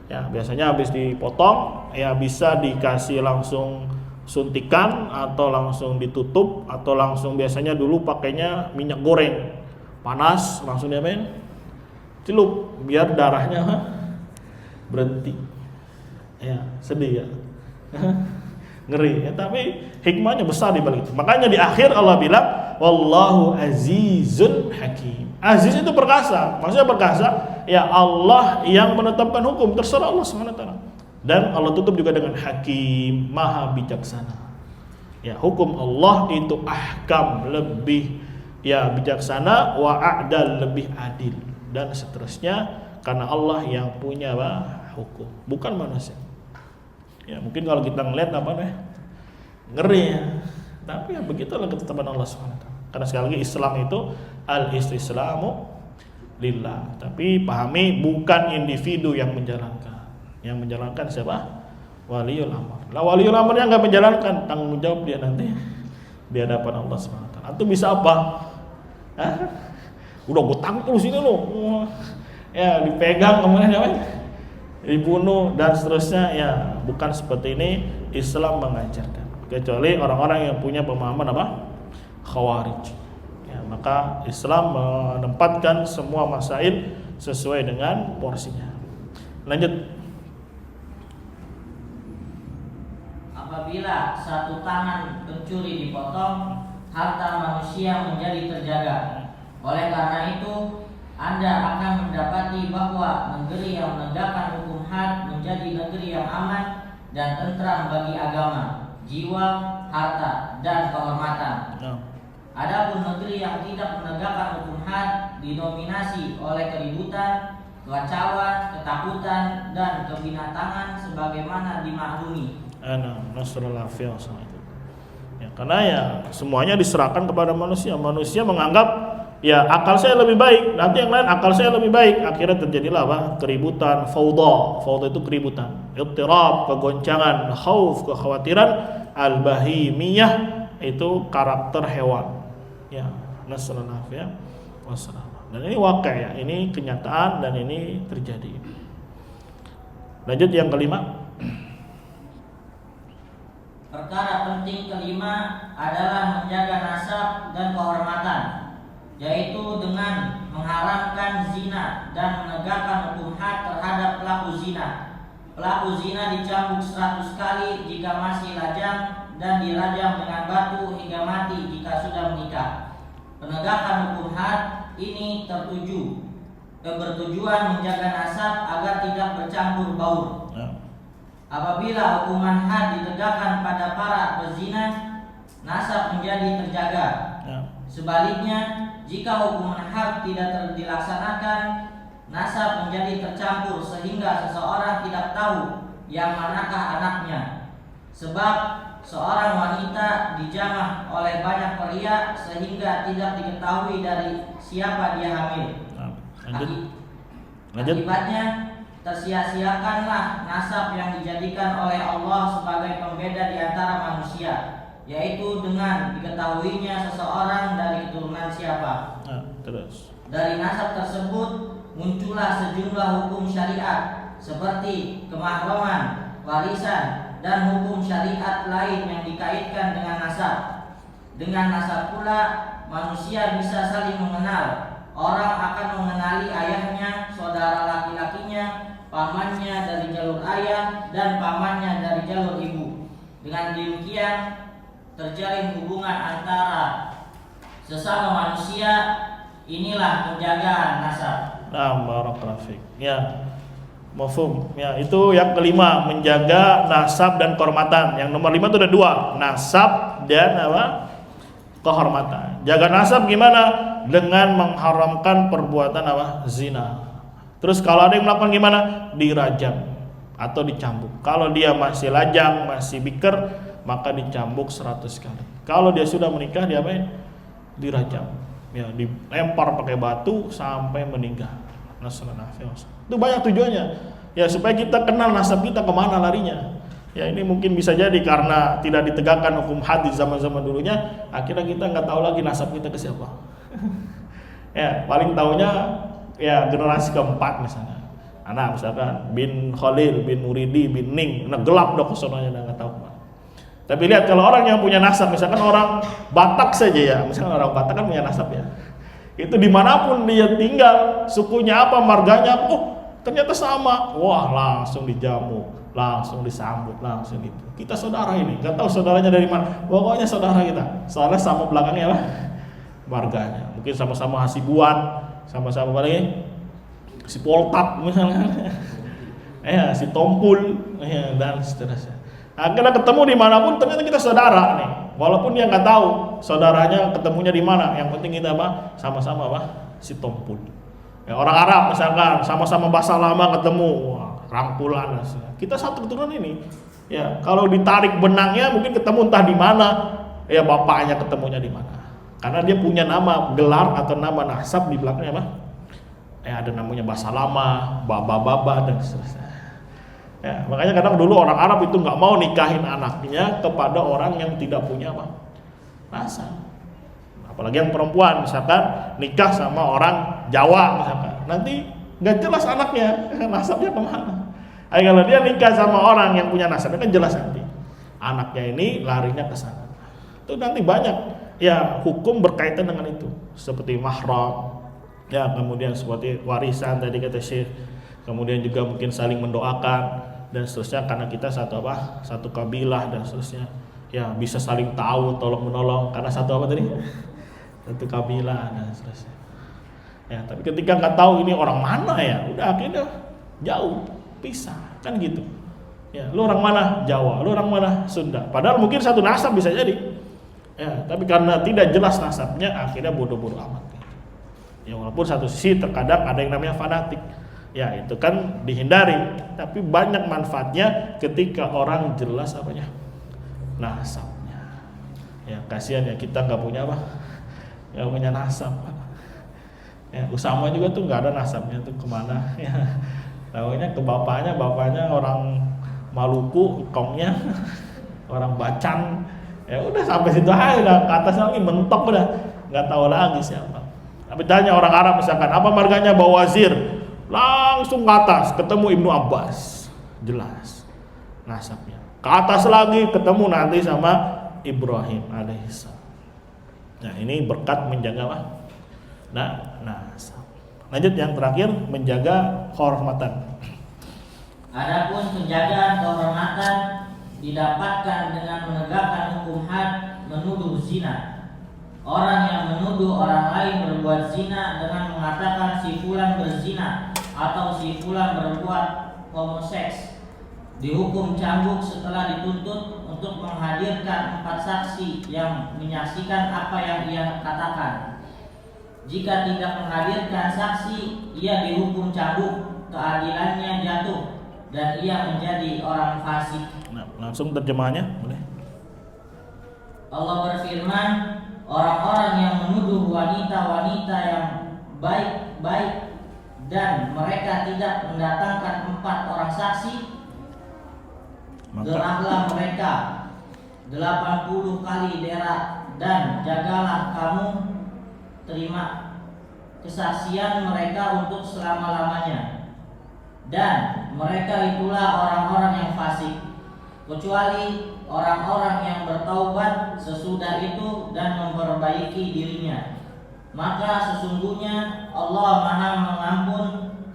Ya, biasanya habis dipotong ya bisa dikasih langsung suntikan atau langsung ditutup atau langsung biasanya dulu pakainya minyak goreng panas langsung diapain? Celup biar darahnya berhenti. Ya, sedih ya. Ngeri ya, tapi hikmahnya besar di balik itu. Makanya di akhir Allah bilang wallahu azizun hakim. Aziz itu perkasa. Maksudnya perkasa ya Allah yang menetapkan hukum, terserah Allah SWT. Dan Allah tutup juga dengan hakim, maha bijaksana. Ya, hukum Allah itu ahkam, lebih ya bijaksana, wa a'dal, lebih adil dan seterusnya, karena Allah yang punya hukum, bukan manusia. Ya, mungkin kalau kita ngeliat ngeri ya. Tapi ya begitulah ketetapan Allah SWT. Karena sekali lagi Islam itu al-istislamu lillah. Tapi pahami bukan individu yang menjalankan. Yang menjalankan siapa? Waliul amr. Lah waliul amrnya enggak menjalankan, tanggung jawab dia nanti di hadapan Allah SWT. Antum bisa apa? Hah? Udah gue tangkul sini lo. Ya, dipegang kemudian apa? dibunuh dan seterusnya, ya bukan seperti ini Islam mengajarkan, kecuali orang-orang yang punya pemahaman apa? Khawarij. Ya, maka Islam menempatkan semua masail sesuai dengan porsinya. Lanjut. Apabila satu tangan pencuri dipotong, harta manusia menjadi terjaga. Oleh karena itu, Anda akan mendapati bahwa negeri yang menegakkan hukum had menjadi negeri yang aman dan tentram bagi agama, jiwa, harta, dan kehormatan. Adapun negeri yang tidak menegakkan hukum had didominasi oleh keributan, kekacauan, ketakutan, dan kebinatangan sebagaimana dimaklumi. Ya, karena ya semuanya diserahkan kepada manusia. Manusia menganggap ya akal saya lebih baik, nanti yang lain akal saya lebih baik. Akhirnya terjadilah apa? Keributan, fauda. Fauda itu keributan, ittirab, kegoncangan, khauf, kekhawatiran, al-bahimiyah itu karakter hewan. Ya, nasallallahu ya wasallam. Dan ini wakil ya, ini kenyataan dan ini terjadi. Lanjut yang kelima. Perkara penting kelima adalah menjaga nasab dan kehormatan, yaitu dengan mengharamkan zina dan menegakkan hukum had terhadap pelaku zina. Pelaku zina dicambuk 100 kali jika masih lajang dan dirajam dengan batu hingga mati jika sudah menikah. Penegakan hukum had ini bertujuan menjaga nasab agar tidak bercampur baur. Apabila hukuman had ditegakkan pada para pezina, nasab menjadi terjaga. Sebaliknya, jika hukuman had tidak dilaksanakan, nasab menjadi tercampur sehingga seseorang tidak tahu yang manakah anaknya. Sebab seorang wanita dijamah oleh banyak pria sehingga tidak diketahui dari siapa dia hamil. Akibatnya tersia-siakanlah nasab yang dijadikan oleh Allah sebagai pembeda di antara manusia, yaitu dengan diketahuinya seseorang dari keturunan siapa. Dari nasab tersebut muncullah sejumlah hukum syariat seperti kemahraman, warisan, dan hukum syariat lain yang dikaitkan dengan nasab. Dengan nasab pula manusia bisa saling mengenal. Orang akan mengenali ayahnya, saudara laki-lakinya, pamannya dari jalur ayah, dan pamannya dari jalur ibu. Dengan demikian terjalin hubungan antara sesama manusia. Inilah penjagaan nasab. Barakallahu fiik. Ya, mafhum. Ya, itu yang kelima, menjaga nasab dan kehormatan. Yang nomor 5 itu ada 2, nasab dan apa? Kehormatan. Jaga nasab gimana? Dengan mengharamkan perbuatan apa? Zina. Terus kalau ada yang melakukan gimana? Dirajam atau dicambuk. Kalau dia masih lajang, masih biker, maka dicambuk 100 kali. Kalau dia sudah menikah, diapain? Dirajam. Ya, dilempar pakai batu sampai meninggal. Itu banyak tujuannya. Ya, supaya kita kenal nasab kita kemana larinya. Ya, ini mungkin bisa jadi karena tidak ditegakkan hukum had di zaman-zaman dulunya, akhirnya kita nggak tahu lagi nasab kita ke siapa. Ya, paling tahunya ya generasi keempat misalnya. Anak misalkan bin Khalil, bin Muridi, bin Ning, nah gelap dah kesonanya, nggak tahu kemana. Tapi lihat kalau orang yang punya nasab, misalkan orang Batak saja ya, misalkan orang Batak kan punya nasab ya. Itu dimanapun dia tinggal, sukunya apa, marganya apa, oh ternyata sama, wah langsung dijamu, langsung disambut, langsung gitu. Kita saudara ini, nggak tahu saudaranya dari mana, pokoknya saudara kita. Soalnya sama belakangnya apa? Marganya. Mungkin sama-sama Hasibuan, sama-sama apa lagi? Si Poltat misalnya. Ya, si Tompul, ya, dan seterusnya. Akhirnya ketemu dimanapun ternyata kita saudara nih. Walaupun dia nggak tahu saudaranya ketemunya di mana. Yang penting kita apa? Sama-sama apa? Si Tompul. Ya, orang Arab misalkan sama-sama bahasa lama ketemu, wah, rangkulan. Kita satu keturunan ini. Ya, kalau ditarik benangnya mungkin ketemu entah di mana. Ya, bapaknya ketemunya di mana. Karena dia punya nama gelar atau nama nasab di belakangnya apa? Ya, ada namanya bahasa lama, baba-baba dan seterusnya. Ya, makanya kadang dulu orang Arab itu nggak mau nikahin anaknya kepada orang yang tidak punya apa? Nasab. Apalagi yang perempuan, misalkan nikah sama orang Jawa misalkan, nanti nggak jelas anaknya, nasabnya kemana? Kalau dia nikah sama orang yang punya nasabnya kan jelas nanti anaknya ini larinya ke sana. Itu nanti banyak ya hukum berkaitan dengan itu, seperti mahram, ya kemudian seperti warisan tadi kata Syekh, kemudian juga mungkin saling mendoakan dan seterusnya karena kita satu kabilah dan seterusnya. Ya bisa saling tahu tolong menolong karena satu apa tadi? Satu kabilah dan seterusnya. Ya, tapi ketika nggak tahu ini orang mana ya, udah akhirnya jauh, pisah, kan gitu. Ya, lu orang mana? Jawa, lu orang mana? Sunda. Padahal mungkin satu nasab bisa jadi. Ya, tapi karena tidak jelas nasabnya, akhirnya bodoh-bodoh amat. Ya, walaupun satu sisi terkadang ada yang namanya fanatik. Ya, itu kan dihindari. Tapi banyak manfaatnya ketika orang jelas apanya? Nasabnya. Ya, kasihan ya kita nggak punya apa? Nggak punya nasab. Ya, Usama juga tuh nggak ada nasabnya tuh kemana? Ya, tahunya ke bapaknya orang Maluku, kongnya orang Bacan. Ya udah sampai situ aja, udah ke atas lagi mentok udah, nggak tahu lagi siapa. Tapi tanya orang Arab misalkan, apa marganya Bawazir? Langsung ke atas ketemu Ibnu Abbas, jelas nasabnya. Ke atas lagi ketemu nanti sama Ibrahim alaihissalam. Nah ini berkat menjaga apa? Nasab. Lanjut yang terakhir, menjaga kehormatan. Adapun penjagaan kehormatan didapatkan dengan menegakkan hukum had menuduh zina. Orang yang menuduh orang lain berbuat zina dengan mengatakan si fulan berzina atau si fulan berbuat homoseks dihukum cambuk setelah dituntut untuk menghadirkan 4 saksi yang menyaksikan apa yang ia katakan. Jika tidak menghadirkan saksi, ia dihukum cambuk, keadilannya jatuh dan ia menjadi orang fasik. Nah, langsung terjemahannya boleh. Allah berfirman, orang-orang yang menuduh wanita-wanita yang baik-baik dan mereka tidak mendatangkan 4 orang saksi, derahlah mereka 80 kali derah dan jagalah kamu terima kesaksian mereka untuk selama-lamanya. Dan mereka itulah orang-orang yang fasik, kecuali orang-orang yang bertaubat sesudah itu dan memperbaiki dirinya. Maka sesungguhnya Allah Maha Mengampun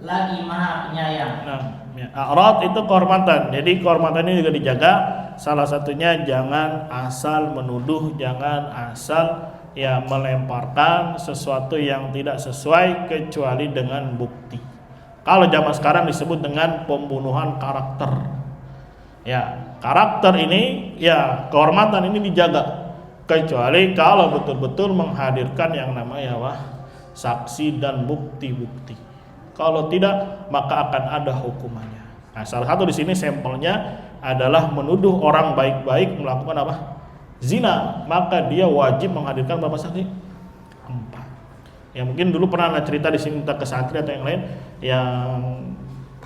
lagi Maha Penyayang. Nah, ya, a'rad itu kehormatan. Jadi kehormatan ini juga dijaga. Salah satunya jangan asal menuduh, jangan asal ya melemparkan sesuatu yang tidak sesuai kecuali dengan bukti. Kalau zaman sekarang disebut dengan pembunuhan karakter. Ya, karakter ini ya kehormatan ini dijaga kecuali kalau betul-betul menghadirkan yang namanya saksi dan bukti-bukti. Kalau tidak maka akan ada hukumannya. Nah, salah satu di sini sampelnya adalah menuduh orang baik-baik melakukan apa? Zina, maka dia wajib menghadirkan berapa saksi? 4. Ya mungkin dulu pernah ada cerita di sini entah ke santri atau yang lain yang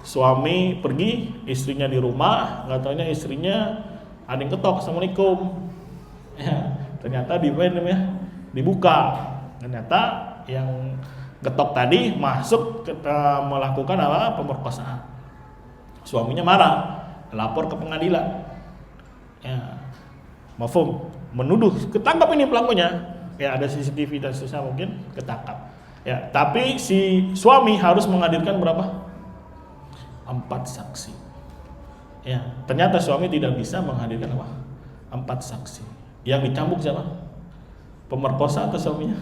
suami pergi, istrinya di rumah, nggak taunya istrinya ada yang ketok, assalamualaikum. Ya, ternyata dibuka. Ternyata yang ketok tadi masuk melakukan apa? Pemerkosaan. Suaminya marah, lapor ke pengadilan. Ya, mafhum, menuduh, ketangkap ini pelakunya. Ya ada CCTV dan seterusnya mungkin ketangkap. Ya, tapi si suami harus menghadirkan berapa? 4 saksi. Ya, ternyata suami tidak bisa menghadirkan apa? 4 saksi. Yang dicambuk siapa? Pemerkosa atau suaminya?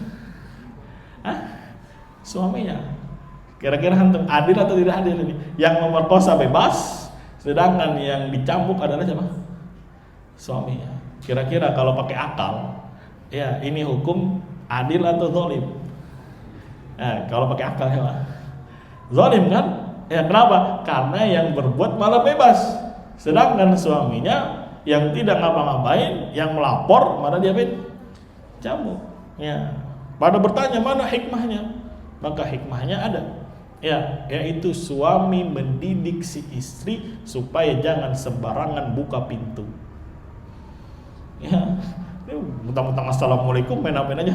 Hah? Suaminya. Kira-kira antum adil atau tidak adil ini? Yang memerkosa bebas, sedangkan yang dicambuk adalah siapa? Suaminya. Kira-kira kalau pakai akal, ya ini hukum adil atau zalim? Kalau pakai akal ya Pak, zalim kan? Ya kenapa? Karena yang berbuat malah bebas, sedangkan suaminya yang tidak ngapa-ngapain, yang melapor malah dia cambuk. Ya, pada bertanya mana hikmahnya? Maka hikmahnya ada. Ya, yaitu suami mendidik si istri supaya jangan sembarangan buka pintu. Ya, mentang-mentang assalamualaikum main-main aja,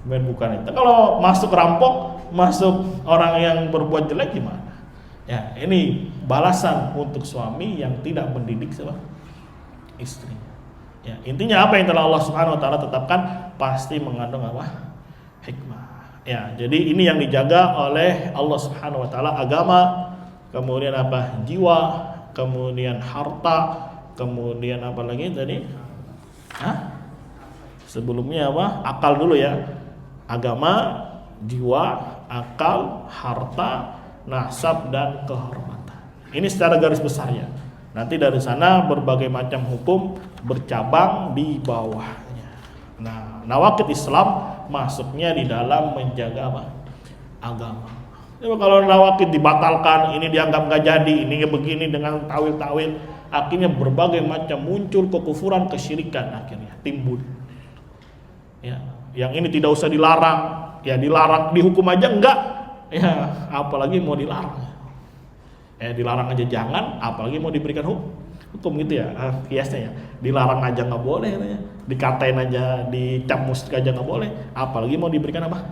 main bukan itu. Kalau masuk rampok, masuk orang yang berbuat jelek gimana? Ya, ini balasan untuk suami yang tidak mendidik siapa? Istrinya. Ya, intinya apa yang telah Allah Subhanahu wa taala tetapkan pasti mengandung apa? Hikmah. Ya, jadi ini yang dijaga oleh Allah Subhanahu wa taala, agama, kemudian apa? Jiwa, kemudian harta, kemudian apa lagi tadi? Sebelumnya apa? Akal dulu ya. Agama, jiwa, akal, harta, nasab dan kehormatan. Ini secara garis besarnya. Nanti dari sana berbagai macam hukum bercabang di bawahnya. Nah, nawaqid Islam masuknya di dalam menjaga apa? Agama. Jadi kalau nawaqid dibatalkan, ini dianggap nggak jadi, ini begini dengan tawil-tawil, akhirnya berbagai macam muncul kekufuran, kesyirikan akhirnya timbul. Ya, yang ini tidak usah dilarang, ya dilarang, dihukum aja enggak, ya apalagi mau dilarang. Dilarang aja jangan, apalagi mau diberikan hukum gitu ya, kiasnya ya. Dilarang aja nggak boleh, dikatain aja, dicap musyrik aja nggak boleh, apalagi mau diberikan apa?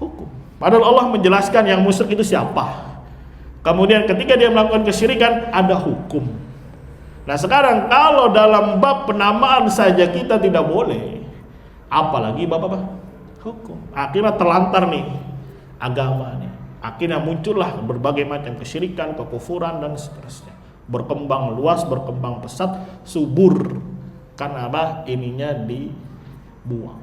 Hukum. Padahal Allah menjelaskan yang musyrik itu siapa. Kemudian ketika dia melakukan kesyirikan ada hukum. Nah sekarang kalau dalam bab penamaan saja kita tidak boleh, apalagi bab apa? Hukum. Akhirnya terlantar nih agama nih. Akhirnya muncullah berbagai macam kesyirikan, kekufuran dan seterusnya. Berkembang luas, berkembang pesat, subur. Karena apa? Ininya dibuang.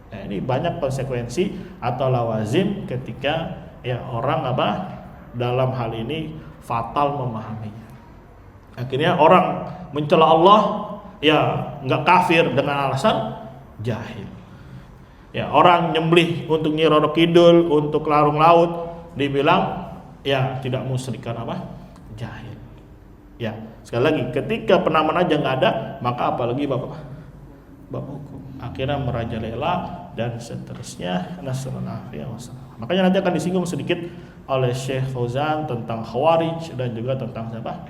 Nah, ini banyak konsekuensi atau lawazim ketika ya orang apa? Dalam hal ini fatal memahaminya. Akhirnya orang mencela Allah ya nggak kafir dengan alasan jahil. Ya, orang nyembelih untuk Nyi Roro Kidul, untuk larung laut, dibilang ya tidak musyrik karena apa? Jahil. Ya, sekali lagi ketika penamaan aja nggak ada, maka apalagi bab hukum. Akhirnya merajalela dan seterusnya. Nasallallahu alaihi wasallam. Makanya nanti akan disinggung sedikit oleh Syekh Fauzan tentang Khawarij dan juga tentang siapa?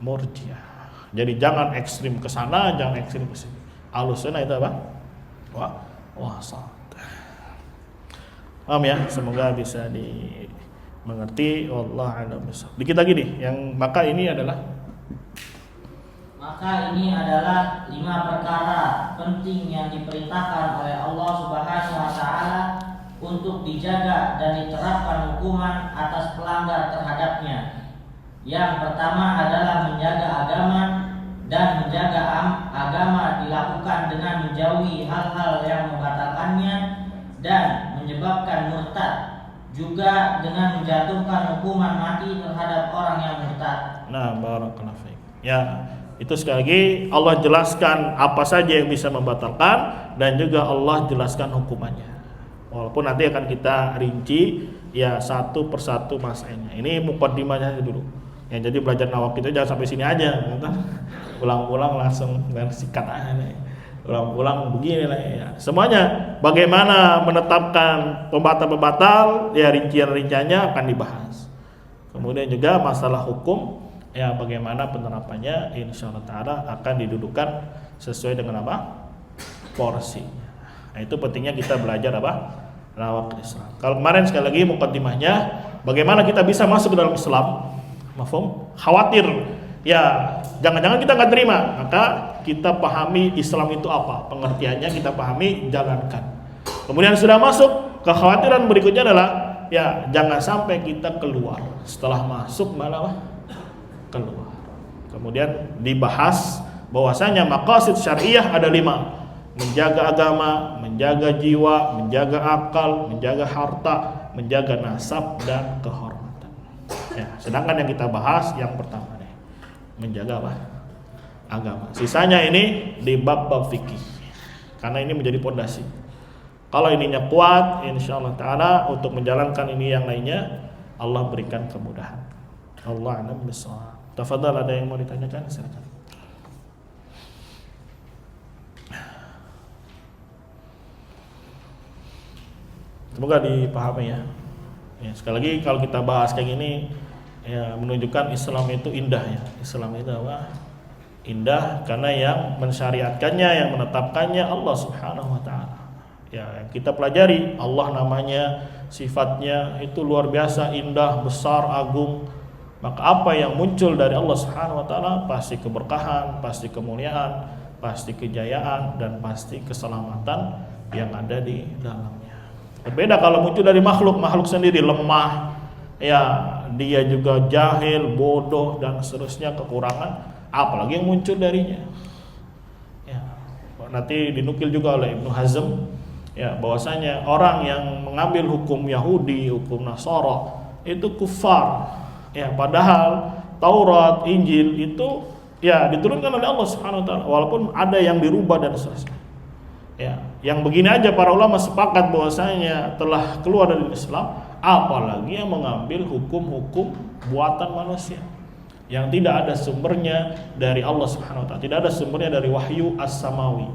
Murji'ah. Jadi jangan ekstrim ke sana, jangan ekstrim ke sini. Alusnya itu apa? Wasat. Paham ya? Semoga bisa dimengerti. Wallahu a'lam bishawab. Dikit lagi nih, yang maka ini adalah 5 perkara penting yang diperintahkan oleh Allah Subhanahu wa taala untuk dijaga dan diterapkan hukuman atas pelanggar terhadapnya. Yang pertama adalah menjaga agama, dan menjaga agama dilakukan dengan menjauhi hal-hal yang membatalkannya dan menyebabkan murtad, juga dengan menjatuhkan hukuman mati terhadap orang yang murtad. Nah, barakallahu fiik. Ya, itu sekali lagi Allah jelaskan apa saja yang bisa membatalkan dan juga Allah jelaskan hukumannya. Walaupun nanti akan kita rinci ya satu persatu masalahnya. Ini mukaddimahnya dulu. Ya, jadi belajar nawaqid itu jangan sampai sini aja, pulang-pulang langsung dan sikat aja nih. Pulang-pulang begini lah ya. Semuanya bagaimana menetapkan pembatal-pembatal, ya rincian-rinciannya akan dibahas. Kemudian juga masalah hukum, ya bagaimana penerapannya insyaallah taala akan didudukan sesuai dengan apa? Porsinya. Nah, itu pentingnya kita belajar apa? Nawaqid Islam. Kalau kemarin sekali lagi mukaddimahnya, bagaimana kita bisa masuk ke dalam Islam? Mafhum? Khawatir ya jangan-jangan kita nggak terima, maka kita pahami Islam itu apa, pengertiannya kita pahami, jalankan. Kemudian sudah masuk, kekhawatiran berikutnya adalah ya jangan sampai kita keluar, setelah masuk malah keluar. Kemudian dibahas bahwasanya maqasid syariah ada 5: menjaga agama, menjaga jiwa, menjaga akal, menjaga harta, menjaga nasab dan kehormatan. Ya, sedangkan yang kita bahas yang pertama nih, menjaga apa? Agama. Sisanya ini di bab-bab fikih. Karena ini menjadi pondasi. Kalau ininya kuat, insyaallah taala untuk menjalankan ini yang lainnya Allah berikan kemudahan. Allah a'lam bishawab. Tafadhal, ada yang mau ditanyakan? Silakan. Semoga dipahami ya. Ya, sekali lagi kalau kita bahas kayak gini ya menunjukkan Islam itu indah ya. Islam itu apa? Indah karena yang mensyariatkannya, yang menetapkannya Allah Subhanahu wa taala. Ya, kita pelajari Allah namanya, sifatnya itu luar biasa indah, besar, agung. maka apa yang muncul dari Allah Subhanahu wa taala pasti keberkahan, pasti kemuliaan, pasti kejayaan, dan pasti keselamatan yang ada di dalamnya. Berbeda kalau muncul dari makhluk sendiri lemah, ya dia juga jahil, bodoh, dan seterusnya, kekurangan, apalagi yang muncul darinya. Ya, nanti dinukil juga oleh Ibnu Hazm, ya, bahwasanya orang yang mengambil hukum Yahudi, hukum Nasara itu kufar. Ya, padahal Taurat, Injil itu ya diturunkan oleh Allah Subhanahu wa taala, walaupun ada yang dirubah dan seterusnya. Ya, yang begini aja para ulama sepakat bahwasanya telah keluar dari Islam, apalagi yang mengambil hukum-hukum buatan manusia yang tidak ada sumbernya dari Allah Subhanahu wa taala, tidak ada sumbernya dari wahyu as-samawi.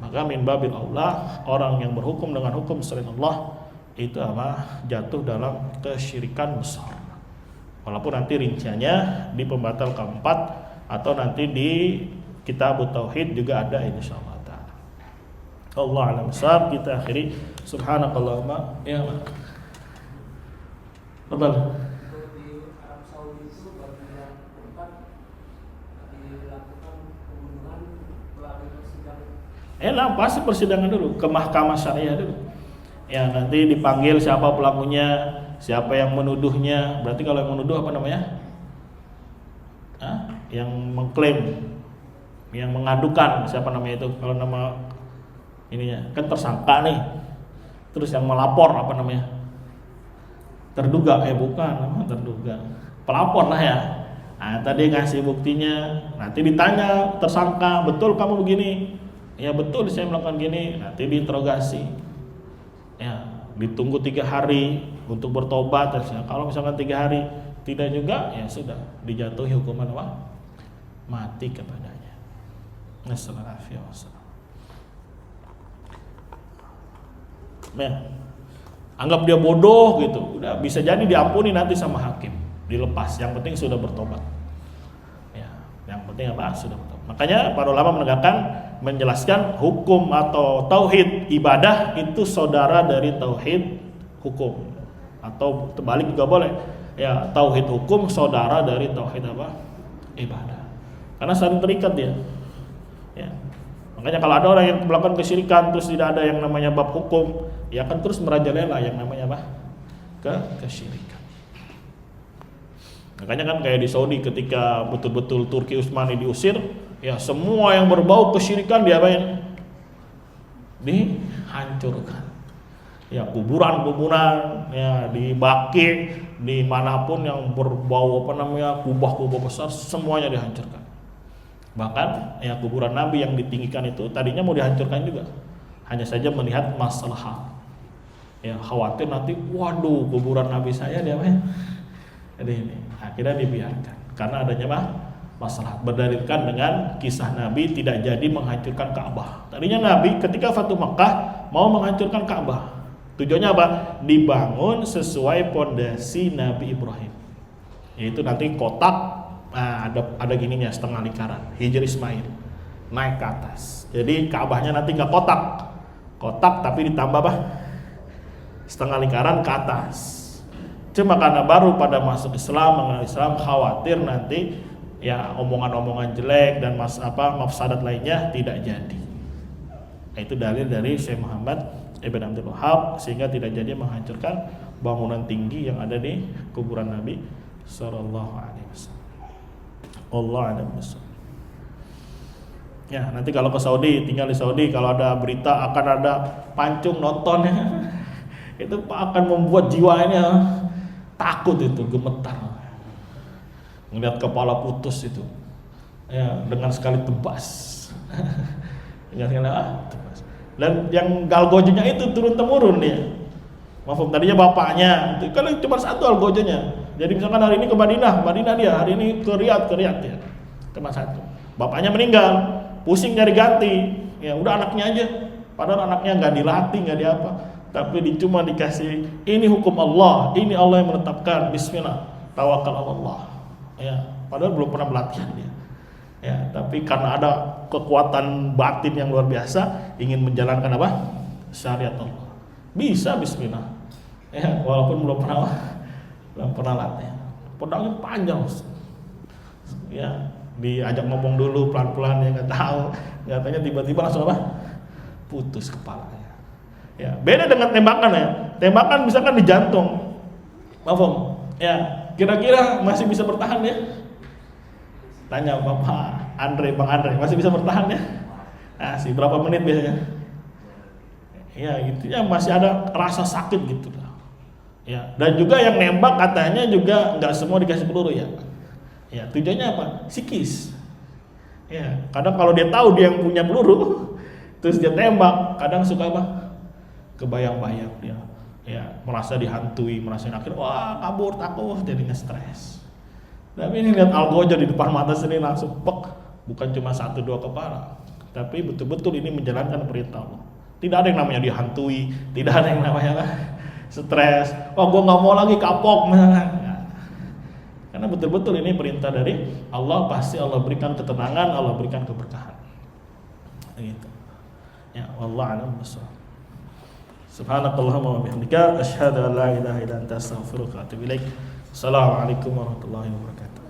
Maka min babil aula orang yang berhukum dengan hukum selain Allah itu jatuh dalam kesyirikan besar. Walaupun nanti rinciannya di pembatal keempat atau nanti di kitab tauhid juga ada insyaallah taala. Allah a'lam bishawab. Kita akhiri subhanakallahumma ya Allah. Betul. Di Arab Saudi itu bagi yang keempat dilakukan pembunuhan melalui persidangan. Pasti persidangan dulu ke mahkamah syariah dulu. Ya, nanti dipanggil siapa pelakunya, siapa yang menuduhnya. Berarti kalau yang menuduh apa namanya? Yang mengklaim, yang mengadukan, siapa namanya itu? Kalau nama ininya kan tersangka nih. Terus yang melapor apa namanya? Terduga, bukan, nama terduga. Pelapor lah ya. Tadi ngasih buktinya, nanti ditanya tersangka, betul kamu begini? Ya betul saya melakukan gini, nanti diinterogasi. Ya, ditunggu 3 hari untuk bertobat. Kalau misalkan 3 hari tidak juga, ya sudah dijatuhi hukuman apa? Mati kepadanya. Nasallallahu wasallam. Ya, anggap dia bodoh gitu, udah bisa jadi diampuni nanti sama hakim, dilepas. Yang penting sudah bertobat. Ya, yang penting apa? Sudah bertobat. Makanya para ulama menjelaskan hukum atau tauhid ibadah itu saudara dari tauhid hukum, atau terbalik juga boleh. Ya, tauhid hukum saudara dari tauhid apa? Ibadah. Karena saling terikat dia. Ya. Makanya kalau ada orang yang melakukan kesyirikan terus tidak ada yang namanya bab hukum, ya akan terus merajalela yang namanya apa? Kesyirikan. Makanya kan kayak di Saudi ketika betul-betul Turki Utsmani diusir, ya semua yang berbau kesyirikan diapain? Dihancurkan. Ya kuburan-kuburan, ya dibaki, dimanapun yang berbau kubah-kubah besar semuanya dihancurkan. Bahkan ya kuburan Nabi yang ditinggikan itu tadinya mau dihancurkan juga, hanya saja melihat masalah. Ya khawatir nanti, waduh kuburan Nabi saya diapain? Jadi ini akhirnya dibiarkan karena adanya masalah. Berdalilkan dengan kisah Nabi tidak jadi menghancurkan Ka'bah. Tadinya Nabi ketika Fatu Makkah mau menghancurkan Ka'bah. Tujuannya apa? Dibangun sesuai pondasi Nabi Ibrahim. Yaitu nanti kotak, ada gininya setengah lingkaran, Hijr Ismail naik ke atas. Jadi Ka'bahnya nanti nggak kotak tapi ditambah setengah lingkaran ke atas. Cuma karena baru pada masuk Islam, mengenal Islam, khawatir nanti ya omongan-omongan jelek dan mafsadat lainnya tidak jadi. Itu dalil dari Syekh Muhammad Ibn Abdul Wahhab sehingga tidak jadi menghancurkan bangunan tinggi yang ada di kuburan Nabi sallallahu alaihi wasallam. Allah a'lam bishawab. Ya, nanti kalau ke Saudi, tinggal di Saudi, kalau ada berita akan ada pancung nontonnya, itu akan membuat jiwanya takut, itu gemetar. Melihat kepala putus itu, ya dengan sekali tebas. Tebas. Dan yang galgojonya itu turun temurun dia. Maaf, tadinya bapaknya, itu kan cuma satu algojonya. Jadi misalkan hari ini ke Madinah dia, hari ini ke Riyadh ya, cuma satu. Bapaknya meninggal, pusing nyari ganti, ya udah anaknya aja. Padahal anaknya nggak dilatih, nggak diapa, tapi cuma dikasih ini hukum Allah, ini Allah yang menetapkan. Bismillah, tawakal Allah. Ya, padahal belum pernah pelatihan dia. Ya, tapi karena ada kekuatan batin yang luar biasa, ingin menjalankan syariat Allah. Bisa Bismillah. Ya, walaupun belum pernah latihan. pedangnya panjang. Ya, diajak ngomong dulu pelan-pelan, ya nggak tahu, katanya tiba-tiba langsung apa? Putus kepalanya. Ya, beda dengan tembakan ya. Tembakan misalkan di jantung. Paham? Ya, kira-kira masih bisa bertahan ya? Tanya Bapak Andre, Bang Andre, masih bisa bertahan ya? Nah, sih berapa menit biasanya? Ya, gitu ya, masih ada rasa sakit gitu lah. Ya, dan juga yang nembak katanya juga nggak semua dikasih peluru ya. Ya, tujuannya apa? Psikis. Ya, kadang kalau dia tahu dia yang punya peluru, terus dia tembak, kadang suka apa? Kebayang-bayang dia. Ya, merasa dihantui, merasa akhirnya wah kabur, takut, jadinya stres. Tapi ini lihat Algojo di depan mata sendiri langsung pek, bukan cuma 1-2 kepala, tapi betul-betul ini menjalankan perintah Allah. Tidak ada yang namanya dihantui, tidak ada yang namanya stres. Oh, gue nggak mau lagi kapok, misalkan. Karena betul-betul ini perintah dari Allah, pasti Allah berikan ketenangan, Allah berikan keberkahan. Gitu. Ya, wallahu a'lam bishawab. Subhanakallahumma wa bihamdika asyhadu an la ilaha illa anta astaghfiruka wa atubu ilaik. Assalamualaikum warahmatullahi wabarakatuh.